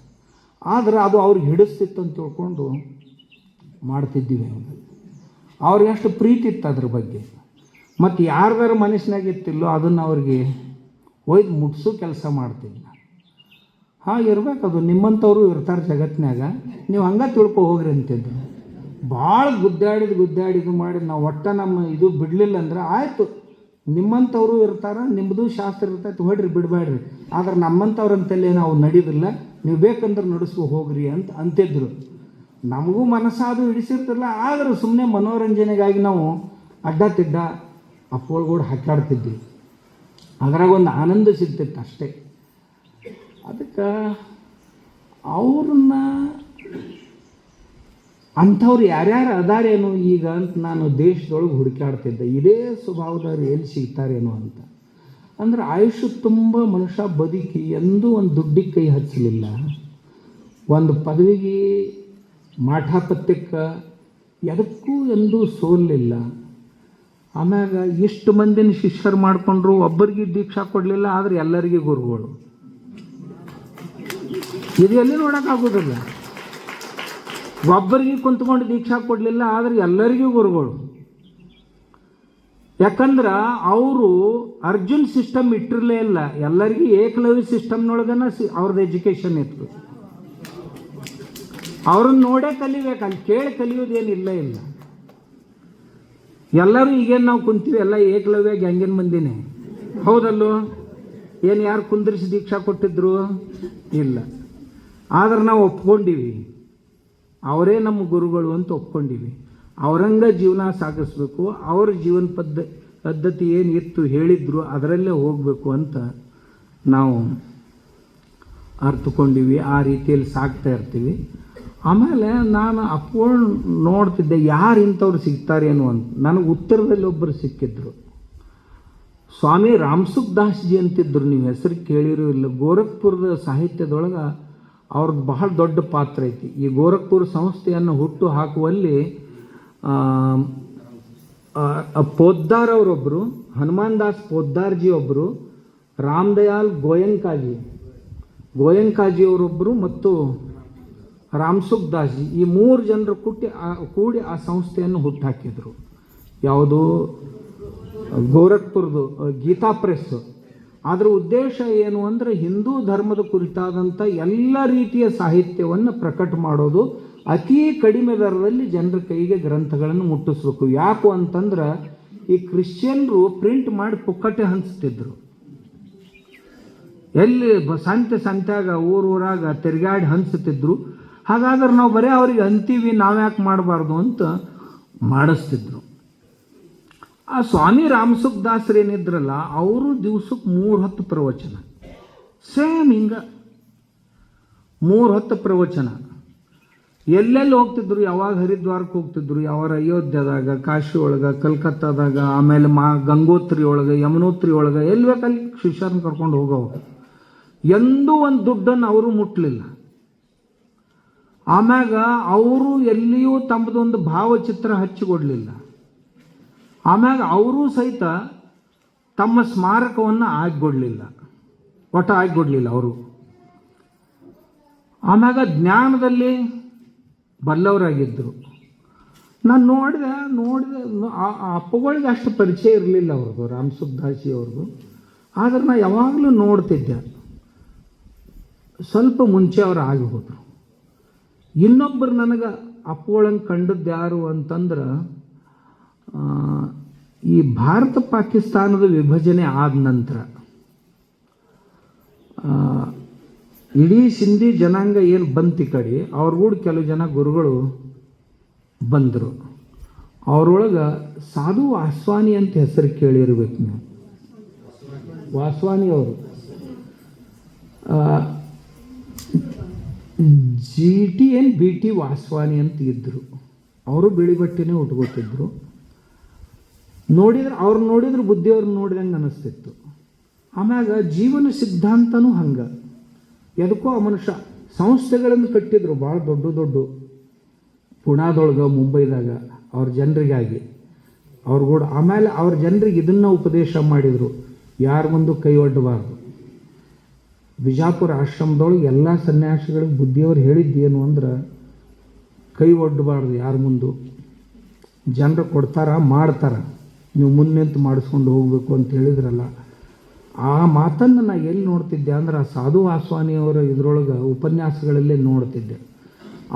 ಆದ್ರೆ ಅದು ಅವ್ರಿಗೆ ಹಿಡಿಸ್ತಿತ್ತು ಅಂತ ತಿಳ್ಕೊಂಡು ಮಾಡ್ತಿದ್ದೀವಿ. ಅವ್ರಿಗೆ ಎಷ್ಟು ಪ್ರೀತಿ ಇತ್ತು ಅದ್ರ ಬಗ್ಗೆ. ಮತ್ತು ಯಾರ್ದಾರ ಮನಸ್ಸಿನಾಗಿತ್ತಿಲ್ಲೋ ಅದನ್ನು ಅವ್ರಿಗೆ ಒಯ್ದು ಮುಟ್ಸೋ ಕೆಲಸ ಮಾಡ್ತಿಲ್ಲ. ಹಾಗೆ ಇರ್ಬೇಕು. ಅದು ನಿಮ್ಮಂಥವ್ರು ಇರ್ತಾರೆ ಜಗತ್ತಿನಾಗ, ನೀವು ಹಂಗೆ ತಿಳ್ಕೊ ಹೋಗ್ರಿ ಅಂತಿದ್ದು. ಭಾಳ ಗುದ್ದಾಡಿದು ಮಾಡಿ ನಾವು ಒಟ್ಟ ನಮ್ಮ ಇದು ಬಿಡಲಿಲ್ಲ ಅಂದ್ರೆ ಆಯಿತು. ನಿಮ್ಮಂಥವ್ರು ಇರ್ತಾರೆ, ನಿಮ್ಮದು ಶಾಸ್ತ್ರ ಇರ್ತೈತೆ, ಹೊಡ್ರಿ ಬಿಡಬೇಡ್ರಿ. ಆದ್ರೆ ನಮ್ಮಂಥವ್ರಂತಲ್ಲೇ ನಾವು ನಡೀದಿಲ್ಲ, ನೀವು ಬೇಕಂದ್ರೆ ನಡೆಸ್ಕೊ ಹೋಗ್ರಿ ಅಂತ ಅಂತಿದ್ರು. ನಮಗೂ ಮನಸ್ಸಾದು ಹಿಡಿಸಿರ್ತಿರಲ್ಲ. ಆದ್ರೆ ಸುಮ್ಮನೆ ಮನೋರಂಜನೆಗಾಗಿ ನಾವು ಅಡ್ಡ ಅಪ್ಪಗಳು ಹಾಕಾಡ್ತಿದ್ವಿ. ಅದ್ರಾಗ ಒಂದು ಆನಂದ ಸಿಗ್ತಿತ್ತು ಅಷ್ಟೇ. ಅದಕ್ಕೆ ಅವ್ರನ್ನ ಅಂಥವ್ರು ಯಾರ್ಯಾರು ಅದಾರೇನು ಈಗ ಅಂತ ನಾನು ದೇಶದೊಳಗೆ ಹುಡುಕಾಡ್ತಿದ್ದೆ. ಇದೇ ಸ್ವಭಾವದವ್ರು ಎಲ್ಲಿ ಸಿಗ್ತಾರೇನೋ ಅಂತ. ಅಂದ್ರೆ ಆಯುಷ್ಯ ತುಂಬ ಮನುಷ್ಯ ಬದುಕಿ ಎಂದೂ ಒಂದು ದುಡ್ಡಿಗೆ ಕೈ ಹಚ್ಚಲಿಲ್ಲ, ಒಂದು ಪದವಿಗೆ ಮಾಠಾಪತ್ಯಕ್ಕೆ ಎದಕ್ಕೂ ಎಂದೂ ಸೋಲಿಲ್ಲ. ಆಮ್ಯಾಗ ಇಷ್ಟು ಮಂದಿನ ಶಿಷ್ಯರು ಮಾಡಿಕೊಂಡ್ರು, ಒಬ್ಬರಿಗೆ ದೀಕ್ಷಾ ಕೊಡಲಿಲ್ಲ, ಆದರೆ ಎಲ್ಲರಿಗೆ ಗುರುಗಳು. ಇದು ಎಲ್ಲಿ ನೋಡೋಕ್ಕಾಗೋದಿಲ್ಲ. ಒಬ್ಬರಿಗೆ ಕುಂತ್ಕೊಂಡು ದೀಕ್ಷಾ ಕೊಡಲಿಲ್ಲ, ಆದರೆ ಎಲ್ಲರಿಗೂ ಗುರುಗಳು. ಯಾಕಂದ್ರೆ ಅವರು ಅರ್ಜುನ್ ಸಿಸ್ಟಮ್ ಇಟ್ಟಿರಲೇ ಇಲ್ಲ. ಎಲ್ಲರಿಗೂ ಏಕಲವ್ಯ ಸಿಸ್ಟಮ್ನೊಳಗನ ಅವ್ರದ್ದು ಎಜುಕೇಷನ್ ಇತ್ತು. ಅವ್ರನ್ನ ನೋಡೇ ಕಲಿಬೇಕು, ಅಲ್ಲಿ ಕೇಳಿ ಕಲಿಯೋದೇನಿಲ್ಲ ಇಲ್ಲ. ಎಲ್ಲರೂ ಈಗೇನು ನಾವು ಕುಂತೀವಿ ಎಲ್ಲ ಏಕಲವ್ಯ ಗ್ಯಾಂಗಿನ ಮಂದಿನೇ, ಹೌದಲ್ಲೋ? ಏನು ಯಾರು ಕುಂದ್ರಿಸಿ ದೀಕ್ಷಾ ಕೊಟ್ಟಿದ್ರು? ಇಲ್ಲ. ಆದ್ರೆ ನಾವು ಒಪ್ಕೊಂಡಿವಿ, ಅವರೇ ನಮ್ಮ ಗುರುಗಳು ಅಂತ ಒಪ್ಕೊಂಡಿವಿ. ಅವರಂಗ ಜೀವನ ಸಾಗಿಸ್ಬೇಕು, ಅವ್ರ ಜೀವನ ಪದ್ಧತಿ ಏನು ಇತ್ತು ಹೇಳಿದ್ರು ಅದರಲ್ಲೇ ಹೋಗಬೇಕು ಅಂತ ನಾವು ಅರ್ಥಕೊಂಡಿವಿ. ಆ ರೀತಿಯಲ್ಲಿ ಸಾಗ್ತಾ ಇರ್ತೀವಿ. ಆಮೇಲೆ ನಾನು ಅಪ್ಕೊಂಡು ನೋಡ್ತಿದ್ದೆ ಯಾರು ಇಂಥವ್ರು ಸಿಗ್ತಾರೇನು ಅಂತ. ನನಗೆ ಉತ್ತರದಲ್ಲಿ ಒಬ್ಬರು ಸಿಕ್ಕಿದ್ರು, ಸ್ವಾಮಿ ರಾಮಸುಖ್ ದಾಸ್ಜಿ ಅಂತಿದ್ರು. ನೀವು ಹೆಸರು ಕೇಳಿರೋ ಇಲ್ಲ. ಗೋರಖ್ಪುರದ ಸಾಹಿತ್ಯದೊಳಗೆ ಅವ್ರದ್ದು ಬಹಳ ದೊಡ್ಡ ಪಾತ್ರ ಐತಿ. ಈ ಗೋರಖ್ಪುರ ಸಂಸ್ಥೆಯನ್ನು ಹುಟ್ಟು ಹಾಕುವಲ್ಲಿ ಪೋದ್ದಾರ್ ಅವರೊಬ್ಬರು, ಹನುಮಾನ್ ದಾಸ್ ಪೋದ್ದಾರ್ಜಿ ಒಬ್ಬರು, ರಾಮದಯಾಲ್ ಗೋಯಂಕಾಜಿ ಅವರೊಬ್ಬರು ಮತ್ತು ರಾಮಸುಖ್ ದಾಸ್ಜಿ, ಈ 3 ಜನರು ಕೂಡಿ ಆ ಸಂಸ್ಥೆಯನ್ನು ಹುಟ್ಟಾಕಿದ್ರು. ಯಾವುದು ಗೋರಖ್ಪುರದು ಗೀತಾ ಪ್ರೆಸ್. ಅದರ ಉದ್ದೇಶ ಏನು ಅಂದರೆ ಹಿಂದೂ ಧರ್ಮದ ಕುರಿತಾದಂಥ ಎಲ್ಲ ರೀತಿಯ ಸಾಹಿತ್ಯವನ್ನು ಪ್ರಕಟ ಮಾಡೋದು, ಅತೀ ಕಡಿಮೆ ದರದಲ್ಲಿ ಜನರ ಕೈಗೆ ಗ್ರಂಥಗಳನ್ನು ಮುಟ್ಟಿಸ್ಬೇಕು. ಯಾಕು ಅಂತಂದ್ರೆ ಈ ಕ್ರಿಶ್ಚಿಯನ್ರು ಪ್ರಿಂಟ್ ಮಾಡಿ ಪುಕ್ಕಟೆ ಹಂಚ್ತಿದ್ರು. ಎಲ್ಲಿ ಸಂತ್ಯಾಗ ಊರಾಗ ತಿರುಗಾಡಿ ಹಂಚ್ತಿದ್ರು. ಹಾಗಾದ್ರೆ ನಾವು ಬರೀ ಅವ್ರಿಗೆ ಅಂತೀವಿ, ನಾವ್ಯಾಕೆ ಮಾಡಬಾರ್ದು ಅಂತ ಮಾಡಿಸ್ತಿದ್ರು. ಆ ಸ್ವಾಮಿ ರಾಮಸುಖ್ ದಾಸರು ಏನಿದ್ರಲ್ಲ, ಅವರು ದಿವ್ಸಕ್ಕೆ 3 ಹೊತ್ತು ಪ್ರವಚನ, ಸೇಮ್ ಹಿಂಗೆ 3 ಹೊತ್ತು ಪ್ರವಚನ. ಎಲ್ಲೆಲ್ಲಿ ಹೋಗ್ತಿದ್ರು, ಯಾವಾಗ ಹರಿದ್ವಾರಕ್ಕೆ ಹೋಗ್ತಿದ್ರು, ಯಾವಾಗ ಅಯೋಧ್ಯದಾಗ, ಕಾಶಿ ಒಳಗೆ, ಕಲ್ಕತ್ತಾದಾಗ, ಆಮೇಲೆ ಗಂಗೋತ್ರಿ ಒಳಗೆ, ಯಮುನೋತ್ರಿ ಒಳಗೆ, ಎಲ್ಲಿ ಬೇಕಲ್ಲಿ ಶಿಷ್ಯರನ್ನ ಕರ್ಕೊಂಡು ಹೋಗೋರು. ಎಂದೂ ಒಂದು ದುಡ್ಡನ್ನು ಅವರು ಮುಟ್ಟಲಿಲ್ಲ. ಆಮ್ಯಾಗ ಅವರು ಎಲ್ಲಿಯೂ ತಮ್ಮದೊಂದು ಭಾವಚಿತ್ರ ಹಚ್ಚಿಕೊಡ್ಲಿಲ್ಲ. ಆಮ್ಯಾಗ ಅವರೂ ಸಹಿತ ತಮ್ಮ ಸ್ಮಾರಕವನ್ನು ಆಗಿಕೊಡ್ಲಿಲ್ಲ ಅವರು. ಆಮ್ಯಾಗ ಜ್ಞಾನದಲ್ಲಿ ಬಲ್ಲವರಾಗಿದ್ದರು. ನಾನು ನೋಡಿದೆ ಆ ಅಪ್ಪಗಳಿಗೆ ಅಷ್ಟು ಪರಿಚಯ ಇರಲಿಲ್ಲ ಅವ್ರದ್ದು, ರಾಮಸುಖ್ ದಾಸಿ ಅವ್ರದ್ದು. ಆದರೆ ನಾನು ಯಾವಾಗಲೂ ನೋಡ್ತಿದ್ದೆ. ಸ್ವಲ್ಪ ಮುಂಚೆ ಅವರು ಆಗಿ ಹೋದರು. ಇನ್ನೊಬ್ಬರು ನನಗೆ ಅಪ್ಪಗಳಂಗೆ ಕಂಡದ್ದು ಯಾರು ಅಂತಂದ್ರೆ, ಈ ಭಾರತ ಪಾಕಿಸ್ತಾನದ ವಿಭಜನೆ ಆದ ನಂತರ ಇಡೀ ಸಿಂಧಿ ಜನಾಂಗ ಏನು ಬಂತು ಈ ಕಡೆ, ಅವ್ರಿಗೂಡ ಕೆಲವು ಜನ ಗುರುಗಳು ಬಂದರು. ಅವರೊಳಗೆ ಸಾಧು ವಾಸ್ವಾನಿ ಅಂತ ಹೆಸರು ಕೇಳಿರ್ಬೇಕು ನೀವು. ವಾಸ್ವಾನಿ ಅವರು GT ವಾಸ್ವಾನಿ ಅಂತ ಇದ್ದರು. ಅವರು ಬಿಳಿ ಬಟ್ಟೆನೇ ಉಟ್ಕೋತಿದ್ರು. ಅವ್ರು ನೋಡಿದ್ರೆ ಬುದ್ಧಿಯವ್ರನ್ನ ನೋಡಿದಂಗೆ ಅನ್ನಿಸ್ತಿತ್ತು. ಆಮ್ಯಾಗ ಜೀವನ ಸಿದ್ಧಾಂತನೂ ಹಂಗೆ. ಎದಕ್ಕೋ ಆ ಮನುಷ್ಯ ಸಂಸ್ಥೆಗಳನ್ನು ಕಟ್ಟಿದ್ರು, ಭಾಳ ದೊಡ್ಡ ಪುಣಾದೊಳಗೆ, ಮುಂಬೈದಾಗ ಅವ್ರ ಜನರಿಗಾಗಿ ಅವ್ರಿಗೂಡ. ಆಮೇಲೆ ಅವ್ರ ಜನರಿಗೆ ಇದನ್ನು ಉಪದೇಶ ಮಾಡಿದರು, ಯಾರ ಮುಂದೆ ಕೈ ಒಡ್ಡಬಾರ್ದು. ಬಿಜಾಪುರ ಆಶ್ರಮದೊಳಗೆ ಎಲ್ಲ ಸನ್ಯಾಸಿಗಳಿಗೆ ಬುದ್ಧಿಯವರು ಹೇಳಿದ್ದೇನು ಅಂದ್ರೆ, ಕೈ ಒಡ್ಡಬಾರ್ದು ಯಾರ ಮುಂದೆ. ಜನರು ಮಾಡ್ತಾರೆ, ನೀವು ಮುಂದೆ ನಿಂತು ಮಾಡಿಸ್ಕೊಂಡು ಹೋಗಬೇಕು ಅಂತ ಹೇಳಿದ್ರಲ್ಲ. ಆ ಮಾತನ್ನು ನಾನು ಎಲ್ಲಿ ನೋಡ್ತಿದ್ದೆ ಅಂದ್ರೆ, ಆ ಸಾಧು ವಾಸ್ವಾನಿಯವರ ಇದರೊಳಗೆ ಉಪನ್ಯಾಸಗಳಲ್ಲೇ ನೋಡ್ತಿದ್ದೆ.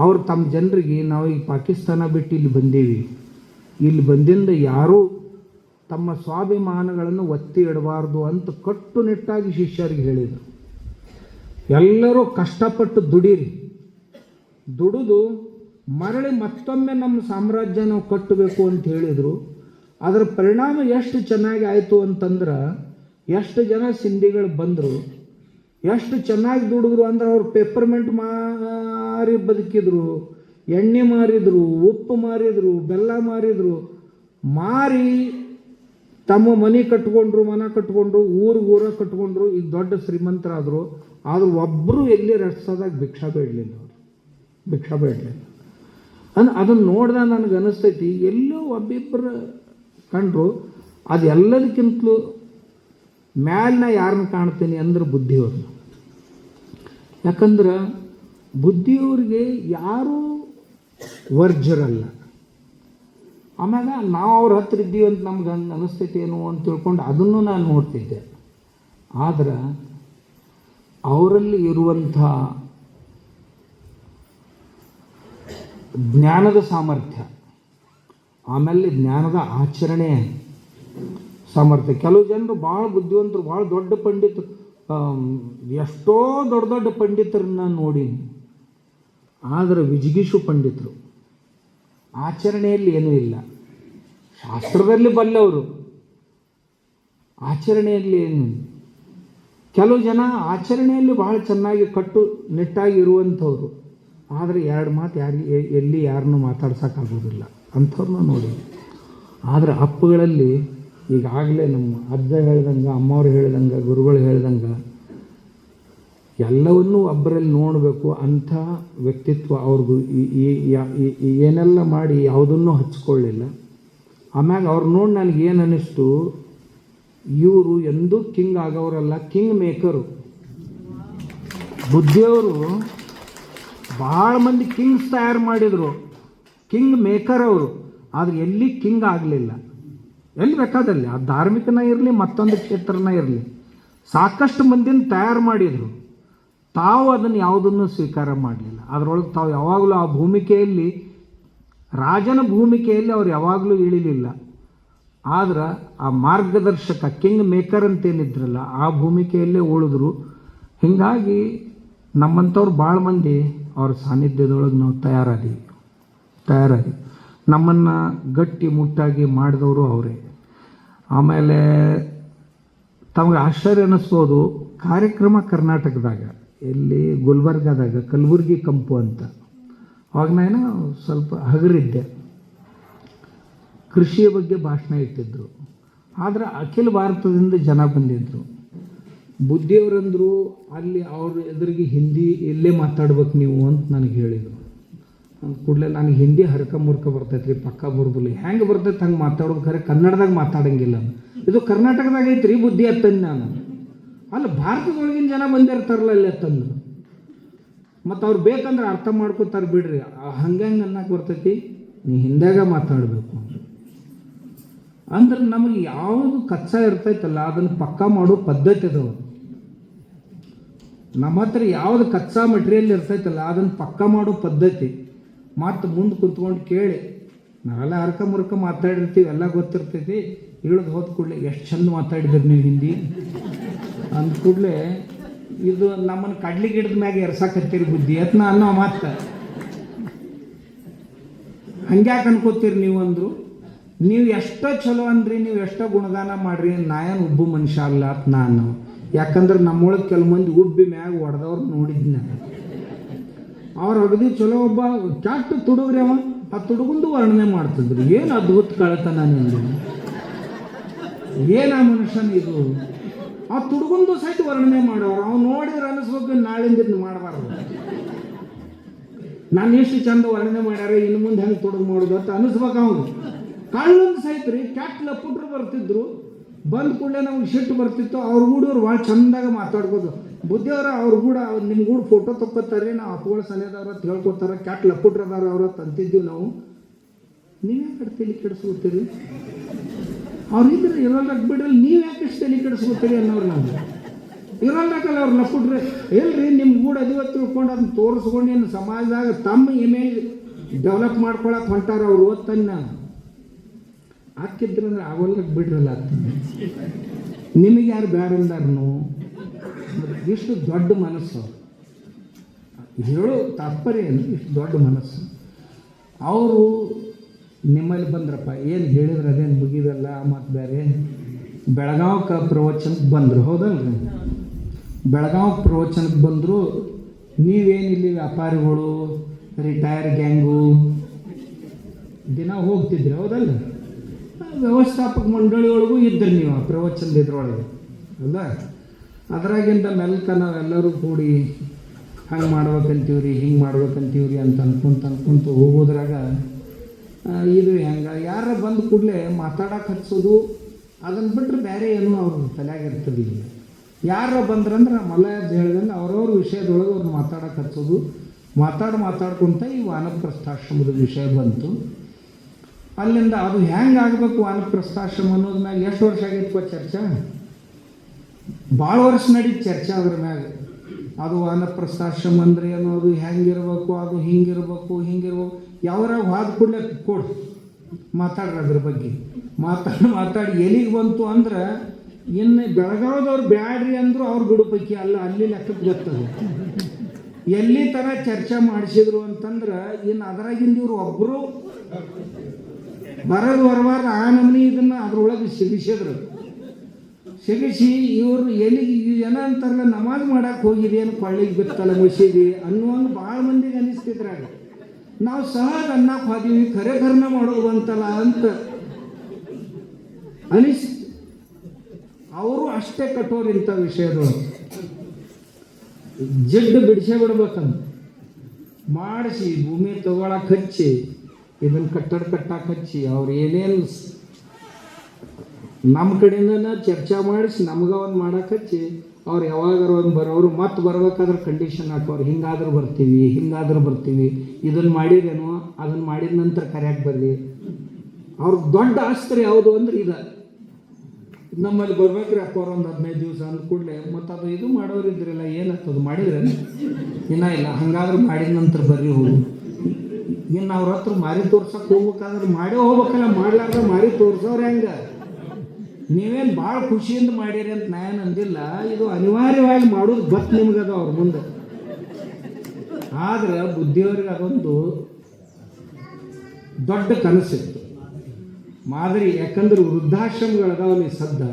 ಅವರು ತಮ್ಮ ಜನರಿಗೆ, ನಾವು ಈಗ ಪಾಕಿಸ್ತಾನ ಬಿಟ್ಟು ಇಲ್ಲಿ ಬಂದೀವಿ, ಇಲ್ಲಿ ಬಂದಿಂದ ಯಾರೂ ತಮ್ಮ ಸ್ವಾಭಿಮಾನಗಳನ್ನು ಒತ್ತಿ ಇಡಬಾರ್ದು ಅಂತ ಕಟ್ಟುನಿಟ್ಟಾಗಿ ಶಿಷ್ಯರಿಗೆ ಹೇಳಿದರು. ಎಲ್ಲರೂ ಕಷ್ಟಪಟ್ಟು ದುಡಿದು ಮರಳಿ ಮತ್ತೊಮ್ಮೆ ನಮ್ಮ ಸಾಮ್ರಾಜ್ಯ ನಾವು ಕಟ್ಟಬೇಕು ಅಂತ ಹೇಳಿದರು. ಅದರ ಪರಿಣಾಮ ಎಷ್ಟು ಚೆನ್ನಾಗಿ ಆಯಿತು ಅಂತಂದ್ರೆ, ಎಷ್ಟು ಜನ ಸಿಂಧಿಗಳು ಬಂದರು, ಎಷ್ಟು ಚೆನ್ನಾಗಿ ದುಡಿದ್ರು ಅಂದ್ರೆ, ಅವ್ರು ಪೇಪರ್ಮೆಂಟ್ ಮಾರಿ ಬದುಕಿದ್ರು, ಎಣ್ಣೆ ಮಾರಿದ್ರು, ಉಪ್ಪು ಮಾರಿದ್ರು, ಬೆಲ್ಲ ಮಾರಿ ತಮ್ಮ ಮನೆ ಕಟ್ಕೊಂಡ್ರು, ಮನ ಕಟ್ಕೊಂಡ್ರು, ಊರ ಕಟ್ಕೊಂಡ್ರು. ಈಗ ದೊಡ್ಡ ಶ್ರೀಮಂತರಾದರು. ಆದರೂ ಒಬ್ಬರು ಎಲ್ಲಿ ರಟ್ಸೋದಾಗ ಭಿಕ್ಷಾ ಬೇಡಲಿಲ್ಲ. ಅದನ್ನು ನೋಡ್ದೆ ನನಗೆ ಅನಿಸ್ತೈತಿ, ಎಲ್ಲೋ ಒಬ್ಬಿಬ್ಬರು ಕಂಡ್ರು. ಅದು ಎಲ್ಲದಕ್ಕಿಂತಲೂ ಮ್ಯಾಲಿನ ಯಾರನ್ನ ಕಾಣ್ತೀನಿ ಅಂದ್ರೆ ಬುದ್ಧಿಯವ್ರನ್ನ. ಯಾಕಂದ್ರೆ ಬುದ್ಧಿಯವ್ರಿಗೆ ಯಾರೂ ವರ್ಜರಲ್ಲ. ಆಮ್ಯಾಗ ನಾವು ಅವ್ರ ಹತ್ರ ಇದ್ದೀವಿ ಅಂತ ನಮ್ಗೆ ಅನಿಸ್ತೈತಿ ಏನು ಅಂತ ತಿಳ್ಕೊಂಡು ಅದನ್ನು ನಾನು ನೋಡ್ತಿದ್ದೆ. ಆದ್ರೆ ಅವರಲ್ಲಿ ಇರುವಂಥ ಜ್ಞಾನದ ಸಾಮರ್ಥ್ಯ, ಆಮೇಲೆ ಜ್ಞಾನದ ಆಚರಣೆ ಸಾಮರ್ಥ್ಯ. ಕೆಲವು ಜನರು ಭಾಳ ಬುದ್ಧಿವಂತರು, ಭಾಳ ದೊಡ್ಡ ಪಂಡಿತರು, ಎಷ್ಟೋ ದೊಡ್ಡ ಪಂಡಿತರನ್ನ ನೋಡೀನಿ. ಆದರೆ ವಿಜಿಗೀಷು ಪಂಡಿತರು, ಆಚರಣೆಯಲ್ಲಿ ಏನೂ ಇಲ್ಲ. ಶಾಸ್ತ್ರದಲ್ಲಿ ಬಲ್ಲವರು, ಆಚರಣೆಯಲ್ಲಿ ಏನು. ಕೆಲವು ಜನ ಆಚರಣೆಯಲ್ಲಿ ಭಾಳ ಚೆನ್ನಾಗಿ ಕಟ್ಟುನಿಟ್ಟಾಗಿ ಇರುವಂಥವ್ರು, ಆದರೆ ಎರಡು ಮಾತು ಎಲ್ಲಿ ಯಾರನ್ನೂ ಮಾತಾಡ್ಸೋಕ್ಕಾಗೋದಿಲ್ಲ ಅಂಥವ್ರನ್ನ ನೋಡಿ. ಆದರೆ ಅಪ್ಪಗಳಲ್ಲಿ ಈಗಾಗಲೇ ನಮ್ಮ ಅಜ್ಜ ಹೇಳ್ದಂಗೆ, ಅಮ್ಮವ್ರು ಹೇಳ್ದಂಗೆ, ಗುರುಗಳು ಹೇಳ್ದಂಗೆ ಎಲ್ಲವನ್ನೂ ಒಬ್ಬರಲ್ಲಿ ನೋಡಬೇಕು ಅಂಥ ವ್ಯಕ್ತಿತ್ವ ಅವ್ರಿಗೂ. ಏನೆಲ್ಲ ಮಾಡಿ ಯಾವುದನ್ನೂ ಹಚ್ಕೊಳ್ಳಿಲ್ಲ. ಆಮ್ಯಾಗ ಅವ್ರು ನೋಡಿ ನನಗೇನು ಅನ್ನಿಸ್ತು, ಇವರು ಎಂದೂ ಕಿಂಗ್ ಆಗೋರಲ್ಲ, ಕಿಂಗ್ ಮೇಕರು. ಬುದ್ಧಿಯವರು ಭಾಳ ಮಂದಿ ಕಿಂಗ್ಸ್ ತಯಾರು ಮಾಡಿದರು, ಕಿಂಗ್ ಮೇಕರ್ ಅವರು. ಆದರೆ ಎಲ್ಲಿ ಕಿಂಗ್ ಆಗಲಿಲ್ಲ. ಎಲ್ಲಿ ಬೇಕಾದಲ್ಲಿ, ಆ ಧಾರ್ಮಿಕನ ಇರಲಿ, ಮತ್ತೊಂದು ಕ್ಷೇತ್ರನ ಇರಲಿ, ಸಾಕಷ್ಟು ಮಂದಿನ ತಯಾರು ಮಾಡಿದರು. ತಾವು ಅದನ್ನು ಯಾವುದನ್ನು ಸ್ವೀಕಾರ ಮಾಡಲಿಲ್ಲ. ಅದರೊಳಗೆ ತಾವು ಯಾವಾಗಲೂ ಆ ಭೂಮಿಕೆಯಲ್ಲಿ, ರಾಜನ ಭೂಮಿಕೆಯಲ್ಲಿ ಅವ್ರು ಯಾವಾಗಲೂ ಇಳಿಲಿಲ್ಲ. ಆದ್ರೆ ಆ ಮಾರ್ಗದರ್ಶಕ ಕಿಂಗ್ ಮೇಕರ್ ಅಂತೇನಿದ್ರಲ್ಲ, ಆ ಭೂಮಿಕೆಯಲ್ಲೇ ಉಳಿದ್ರು. ಹೀಗಾಗಿ ನಮ್ಮಂಥವ್ರು ಭಾಳ ಮಂದಿ ಅವ್ರ ಸಾನ್ನಿಧ್ಯದೊಳಗೆ ನಾವು ತಯಾರಾಗಿ ನಮ್ಮನ್ನು ಗಟ್ಟಿ ಮುಟ್ಟಾಗಿ ಮಾಡಿದವರು ಅವರೇ. ಆಮೇಲೆ ತಮಗೆ ಆಶ್ಚರ್ಯ ಅನ್ನಿಸ್ಬೋದು, ಕಾರ್ಯಕ್ರಮ ಕರ್ನಾಟಕದಾಗ ಎಲ್ಲಿ ಗುಲ್ಬರ್ಗಾದಾಗ ಕಲಬುರ್ಗಿ ಕಂಪು ಅಂತ, ಅವಾಗ ನಾನು ಸ್ವಲ್ಪ ಹಗರಿದ್ದೆ. ಕೃಷಿಯ ಬಗ್ಗೆ ಭಾಷಣ ಇಟ್ಟಿದ್ದರು. ಆದರೆ ಅಖಿಲ ಭಾರತದಿಂದ ಜನ ಬಂದಿದ್ದರು. ಬುದ್ಧಿಯವರಂದರು ಅಲ್ಲಿ ಅವ್ರ ಎದುರಿಗೆ ಹಿಂದಿ ಎಲ್ಲೇ ಮಾತಾಡ್ಬೇಕು ನೀವು ಅಂತ ನನಗೆ ಹೇಳಿದರು. ಅಂದ ಕೂಡಲೇ ನನಗೆ ಹಿಂದಿ ಹರ್ಕ ಬರ್ತೈತೆ ರೀ, ಪಕ್ಕ ಬರೋದಿಲ್ಲ. ಹೆಂಗೆ ಬರ್ತೈತೆ ಹಂಗೆ ಮಾತಾಡೋದು, ಖರೆ ಕನ್ನಡದಾಗ ಮಾತಾಡಂಗಿಲ್ಲ. ಇದು ಕರ್ನಾಟಕದಾಗ ಐತ್ರಿ ಬುದ್ಧಿ ಅತ್ತಂದು ನಾನು. ಅಲ್ಲಿ ಭಾರತದೊಳಗಿನ ಜನ ಬಂದಿರ್ತಾರಲ್ಲ ಅಲ್ಲಿ ಅತ್ತಂದು. ಮತ್ತು ಅವ್ರು ಬೇಕಂದ್ರೆ ಅರ್ಥ ಮಾಡ್ಕೋತಾರೆ ಬಿಡ್ರಿ. ಹಂಗೆ ಅನ್ನಕ್ಕೆ ಬರ್ತೈತಿ, ನೀ ಹಿಂದ್ಯಾಗ ಮಾತಾಡಬೇಕು ಅಂದ್ರೆ ನಮಗೆ ಯಾವುದು ಕಚ್ಚಾ ಇರ್ತೈತಲ್ಲ ಅದನ್ನು ಪಕ್ಕಾ ಮಾಡೋ ಪದ್ಧತಿ ಅದಾವ. ನಮ್ಮ ಹತ್ರ ಯಾವುದು ಕಚ್ಚಾ ಮೆಟೀರಿಯಲ್ ಇರ್ತೈತಲ್ಲ ಅದನ್ನು ಪಕ್ಕಾ ಮಾಡೋ ಪದ್ಧತಿ. ಮತ್ತು ಮುಂದೆ ಕುಂತ್ಕೊಂಡು ಕೇಳಿ, ನಾವೆಲ್ಲ ಹರ್ಕ ಮಾತಾಡಿರ್ತೀವಿ, ಎಲ್ಲ ಗೊತ್ತಿರ್ತೈತಿ. ಇಳಿದು ಹೋದ ಕೂಡಲೇ ಎಷ್ಟು ಚಂದ ಮಾತಾಡಿದ್ರಿ ನೀವು ಹಿಂದಿ ಅಂದ ಕೂಡಲೇ ಇದು ನಮ್ಮನ್ನು ಕಡ್ಲಿ ಗಿಡದ ಮ್ಯಾಗ ಎರ್ಸಾಕತ್ತೀರಿ ಬುದ್ಧಿ ಯತ್ನ ಅನ್ನೋ ಮಾತು. ಹಂಗ್ಯಾಕೆ ಅನ್ಕೋತೀರಿ ನೀವು ಅಂದರು. ನೀವು ಎಷ್ಟೋ ಚಲೋ ಅಂದ್ರಿ, ನೀವು ಎಷ್ಟೋ ಗುಣಗಾನ ಮಾಡ್ರಿ, ನಾಯನ್ ಉಬ್ಬು ಮನುಷ್ಯ ಅಲ್ಲ ಅಂತ ನಾನು. ಯಾಕಂದ್ರೆ ನಮ್ಮೊಳಗೆ ಕೆಲವು ಮಂದಿ ಉಬ್ಬಿ ಮ್ಯಾಗ ಹೊಡೆದವ್ರು ನೋಡಿದ್ನ. ಅವ್ರು ಅಗದಿ ಚಲೋ ಒಬ್ಬ ಕೆಟ್ಟ ತುಡುಗ್ರಿ, ಅವ ಆ ತುಡುಗುಂದು ವರ್ಣನೆ ಮಾಡ್ತಿದ್ರು. ಏನು ಅದ್ಭುತ ಕಳತನ ನಿಂದು, ಏನ ಮನುಷ್ಯನ ಇದು. ಆ ತುಡುಗುಂದು ಸಹಿತ ವರ್ಣನೆ ಮಾಡೋರು. ಅವ್ನು ನೋಡಿದ್ರೆ ಅನ್ನಿಸ್ಬೇಕು ನಾಳಿಂದ ಮಾಡಬಾರ್ದು. ನಾನು ಎಷ್ಟು ಚಂದ ವರ್ಣನೆ ಮಾಡ್ಯಾರ, ಇನ್ನು ಮುಂದೆ ಹೆಂಗೆ ತುಡುಗು ಮಾಡೋದು ಅಂತ ಅನ್ನಿಸ್ಬೇಕು ಅವನು. ಕಳ್ಳೊಂದು ಸಹಿತ ರೀ ಕೆಟ್ಟ ಲಪುಟ್ರು ಬರ್ತಿದ್ರು. ಬಂದ ಕೂಡಲೇ ನಮ್ಗೆ ಸಿಟ್ಟು ಬರ್ತಿತ್ತು. ಅವ್ರ ಗೂಡವ್ರು ಭಾಳ ಚಂದಾಗ ಮಾತಾಡ್ಬೋದು. ಬುದ್ಧಿಯವ್ರ ಅವ್ರ ಗೂಡ ನಿಮ್ಮ ಗೂಡು ಫೋಟೋ ತಕ್ಕೋತಾರೆ, ನಾವು ಅಪ್ಪಗಳ ಸನೇದವ್ರ ಅಂತ ಹೇಳ್ಕೊತಾರೆ, ಕೆಟ್ಟ ಲಪುಟ್ರದಾರ ಅವ್ರ ತಂತಿದ್ದೀವಿ ನಾವು. ನೀವ್ಯಾಕೆ ತಲೆ ಕೆಡಿಸ್ಕೊತೀರಿ? ಅವ್ರು ಇದ್ರೆ ಇರೋಲ್ರಾಗ ಬಿಡ್ರಲ್ಲಿ ನೀವು ಯಾಕೆ ತಲೆ ಕೆಡಿಸ್ಕೊತೀರಿ ಅನ್ನೋರು. ನಾವು ಇರೋಲ್ರಾಕಲ್ಲ ಅವ್ರು ಲಪುಟ್ರೆ ಎಲ್ರಿ ನಿಮ್ಮ ಗೂಡು ಅದಿವತ್ತು ತಿಳ್ಕೊಂಡು ಅದನ್ನ ತೋರಿಸ್ಕೊಂಡು ಏನು ಸಮಾಜದಾಗ ತಮ್ಮ ಇಮೇಜ್ ಡೆವಲಪ್ ಮಾಡ್ಕೊಳಕ್ಕೆ ಹೊಂಟಾರ ಅವ್ರು. ಓದ್ತಾನೆ ನಾನು ಹಾಕಿದ್ರಂದ್ರೆ ಆಗೋಲ್ರಾಗ ಬಿಡ್ರಲ್ಲ ಆಗ್ತದೆ. ನಿಮಗೆ ಯಾರು ಬೇಡ ಅಂದಾರನು? ಇಷ್ಟು ದೊಡ್ಡ ಮನಸ್ಸು ಹೇಳೋ ತಾತ್ಪರ್ಯ ಏನು? ಇಷ್ಟು ದೊಡ್ಡ ಮನಸ್ಸು. ಅವರು ನಿಮ್ಮಲ್ಲಿ ಬಂದ್ರಪ್ಪ, ಏನು ಹೇಳಿದ್ರೆ ಅದೇನು ಮುಗಿದಲ್ಲ. ಮತ್ತು ಬೇರೆ ಬೆಳಗಾವಕ್ಕೆ ಪ್ರವಚನಕ್ಕೆ ಬಂದರು, ಹೌದಲ್ರಿ? ಬೆಳಗಾವಿ ಪ್ರವಚನಕ್ಕೆ ಬಂದರು. ನೀವೇನಿಲ್ಲಿ ವ್ಯಾಪಾರಿಗಳು, ರಿಟೈರ್ ಗ್ಯಾಂಗು ದಿನ ಹೋಗ್ತಿದ್ರಿ, ಹೌದಲ್ಲ? ವ್ಯವಸ್ಥಾಪಕ ಮಂಡಳಿಯೊಳಗೂ ಇದ್ರಿ ನೀವು ಆ ಪ್ರವಚನದ ಇದ್ರೊಳಗೆ, ಅಲ್ಲ? ಅದರಾಗಿಂದ ಮೆಲ್ಕ ನಾವೆಲ್ಲರೂ ಕೂಡಿ ಹಂಗೆ ಮಾಡ್ಬೇಕಂತೀವ್ರಿ, ಹಿಂಗೆ ಮಾಡ್ಬೇಕಂತೀವ್ರಿ ಅಂತ ಅನ್ಕೊಂತ ಹೋಗೋದ್ರಾಗ ಇದು ಹೆಂಗೆ ಯಾರ ಬಂದ ಕೂಡಲೇ ಮಾತಾಡಕ್ಕೆ ಹಚ್ಚೋದು, ಅದನ್ನು ಬಿಟ್ಟರೆ ಬೇರೆ ಏನೂ ಅವ್ರ ತಲೆಯಾಗ ಇರ್ತಿರ್ಲಿಲ್ಲ. ಯಾರು ಬಂದ್ರಂದ್ರೆ ಮಲ್ಲ ಹೇಳ್ದಂಗೆ ಅವ್ರವ್ರ ವಿಷಯದೊಳಗೆ ಅವ್ರು ಮಾತಾಡಕ್ಕೆ ಹಚ್ಚೋದು. ಮಾತಾಡ್ಕೊತ ಈ ವಾನಪ್ರಸ್ಥಾಶ್ರಮದ ವಿಷಯ ಬಂತು. ಅಲ್ಲಿಂದ ಅದು ಹೆಂಗೆ ಆಗಬೇಕು ವಾನಪ್ರಸ್ಥಾಶ್ರಮ ಅನ್ನೋದ್ರ ಮ್ಯಾಗ ಎಷ್ಟು ವರ್ಷ ಆಗಿತ್ತು ಚರ್ಚೆ? ಭಾಳ ವರ್ಷ ನಡೀತು ಚರ್ಚೆ ಅದ್ರ ಮ್ಯಾಗ. ಅದು ವಾನಪ್ರಸ್ಥಾಶ್ರಮ ಅಂದರೆ ಅನ್ನೋದು ಹೆಂಗಿರ್ಬೇಕು, ಅದು ಹಿಂಗಿರ್ಬೇಕು ಯಾವ್ರಾಗ ಹಾದು ಕೂಡಲೇ ಕೊಡು ಮಾತಾಡ್ರಿ ಅದ್ರ ಬಗ್ಗೆ. ಮಾತಾಡಿ ಎಲ್ಲಿಗೆ ಬಂತು ಅಂದ್ರೆ ಇನ್ನು ಬೆಳಗಾವದವ್ರು ಬ್ಯಾಡ್ರಿ ಅಂದರು ಅವ್ರ ಗುಡು ಪೈಕಿ ಅಲ್ಲ, ಅಲ್ಲಿ ಲೆಕ್ಕಕ್ಕೆ ಗೊತ್ತದು. ಎಲ್ಲಿ ಥರ ಚರ್ಚೆ ಮಾಡಿಸಿದ್ರು ಅಂತಂದ್ರೆ ಇನ್ನು ಅದರಾಗಿಂದ ಇವರು ಒಬ್ಬರು ಬರೋದು ಬರಬಾರ್ದು ಆ ನಮೂನಿ ಇದನ್ನು ಅದ್ರೊಳಗೆ ಸಿಗಿಸಿ ಇವರು ಎಲ್ಲಿಗೆ ಜನ ಅಂತಾರಲ್ಲ ನಮಾಜ್ ಮಾಡಕ್ಕೆ ಹೋಗಿದೆ ಏನು ಕೊಳ್ಳಿಗೆ ಬಿತ್ತಲ್ಲ ಮಸೀದಿ ಅನ್ನುವಂಗೆ ಭಾಳ ಮಂದಿಗೆ ಅನಿಸ್ತಿದ್ರಾಗ ನಾವು ಸಹಜ ಅನ್ನಕ್ಕೆ ಹೋದೀವಿ ಖರೆ ಖರ್ನ ಮಾಡೋದು ಅಂತಲ್ಲ ಅಂತ ಅನಿಸ್ತು. ಅವರು ಅಷ್ಟೇ ಕಠೋರ ಇಂಥ ವಿಷಯದೊಳಗೆ ಜಿಡ್ಡು ಬಿಡಿಸೇ ಬಿಡ್ಬೇಕಂತ ಮಾಡಿಸಿ ಭೂಮಿ ತಗೊಳಕ್ಕೆ ಹಚ್ಚಿ ಇದನ್ನು ಕಟ್ಟಕ್ಕೆ ಹಚ್ಚಿ ಅವ್ರು ಏನೇನು ನಮ್ಮ ಕಡೆಯಿಂದ ಚರ್ಚೆ ಮಾಡಿಸಿ ನಮ್ಗೆ ಒಂದು ಮಾಡಕ್ಕೆ ಹಚ್ಚಿ ಅವ್ರು ಯಾವಾಗಾರು ಒಂದು ಬರೋರು ಮತ್ತೆ ಬರ್ಬೇಕಾದ್ರೆ ಕಂಡೀಷನ್ ಹಾಕೋರು ಹಿಂಗಾದ್ರೂ ಬರ್ತೀವಿ ಇದನ್ನು ಮಾಡಿರೇನೋ ಅದನ್ನು ಮಾಡಿದ ನಂತರ ಕರೆಯಾಗಿ ಬರ್ರಿ. ಅವ್ರಿಗೆ ದೊಡ್ಡ ಆಸ್ತಿ ಯಾವುದು ಅಂದ್ರೆ ಇದು ನಮ್ಮಲ್ಲಿ ಬರ್ಬೇಕ್ರಿ ಹಾಕೋರು ಒಂದು 15 ದಿವಸ ಅಂದ ಕೂಡಲೇ ಮತ್ತು ಅದು ಇದು ಮಾಡೋರು ಇದ್ರಲ್ಲ ಏನಾಗ್ತದೆ ಮಾಡಿದ್ರೆ ಇಲ್ಲ ಹಂಗಾದ್ರೂ ಮಾಡಿದ ನಂತರ ಬರ್ರಿ ಹೋಗು. ಇನ್ನು ಅವ್ರ ಹತ್ರ ಮಾರಿ ತೋರ್ಸಕ್ಕೆ ಹೋಗ್ಬೇಕಾದ್ರೆ ಮಾಡೇ ಹೋಗ್ಬೇಕಲ್ಲ, ಮಾಡ್ಲಾರ್ದ ಮಾರಿ ತೋರ್ಸೋರು ಹೆಂಗೆ? ನೀವೇನು ಭಾಳ ಖುಷಿಯಿಂದ ಮಾಡಿರಿ ಅಂತ ನಾನು ಅಂದಿಲ್ಲ, ಇದು ಅನಿವಾರ್ಯವಾಗಿ ಮಾಡೋದು ಬತ್ ನಿಮ್ಗದ ಅವ್ರ ಮುಂದೆ. ಆದ್ರೆ ಬುದ್ಧಿಯವ್ರಿಗೆ ಅದೊಂದು ದೊಡ್ಡ ಕನಸಿತ್ತು ಮಾದರಿ. ಯಾಕಂದ್ರೆ ವೃದ್ಧಾಶ್ರಮಗಳದಾವಲ್ಲಿ ಸದ್ದ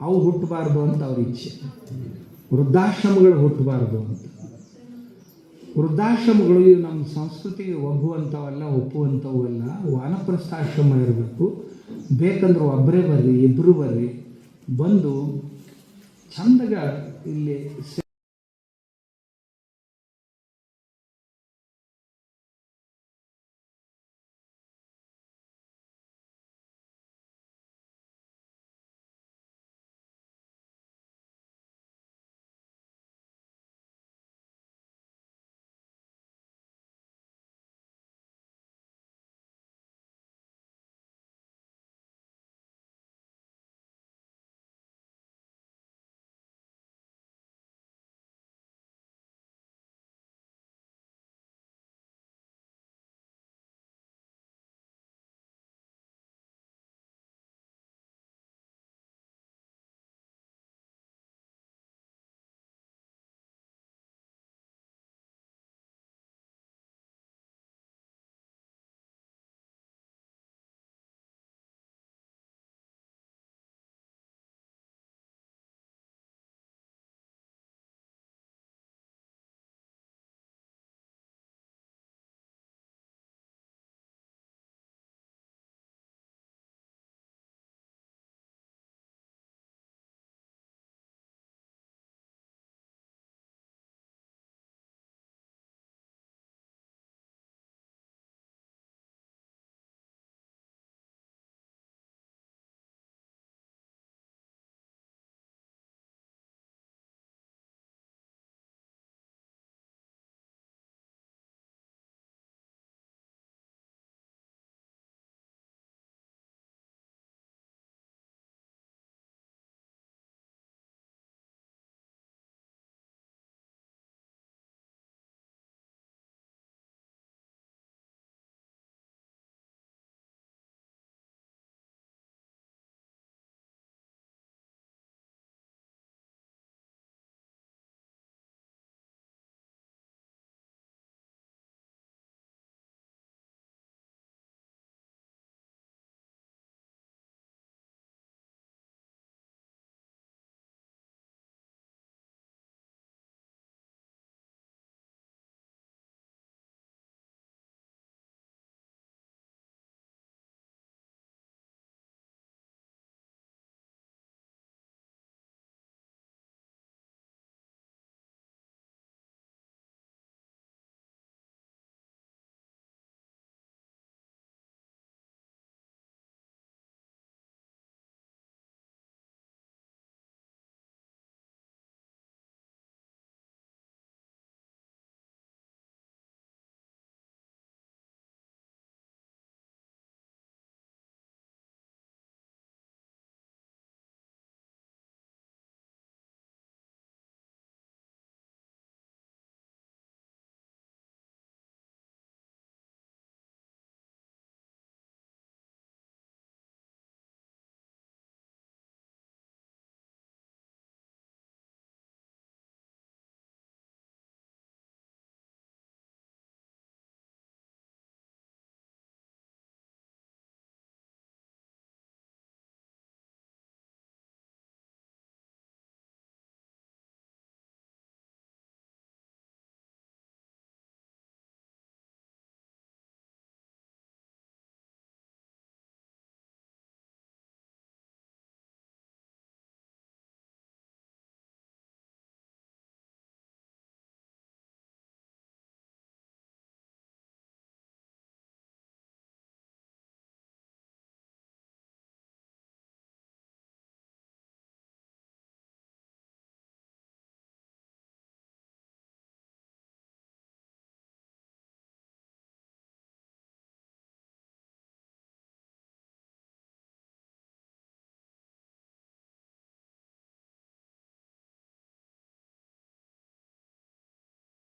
ಅವು ಹುಟ್ಟಬಾರ್ದು ಅಂತ ಅವ್ರ ಇಚ್ಛೆ. ವೃದ್ಧಾಶ್ರಮಗಳು ಹುಟ್ಟಬಾರ್ದು ಅಂತ. ವೃದ್ಧಾಶ್ರಮಗಳು ಇವು ನಮ್ಮ ಸಂಸ್ಕೃತಿಗೆ ಒಪ್ಪುವಂಥವು ಅಲ್ಲ. ವಾನಪ್ರಸ್ಥಾಶ್ರಮ ಇರಬೇಕು. ಬೇಕಂದ್ರೆ ಒಬ್ಬರೇ ಬರ್ರಿ, ಇಬ್ಬರು ಬರ್ರಿ, ಬಂದು ಚಂದಗ ಇಲ್ಲಿ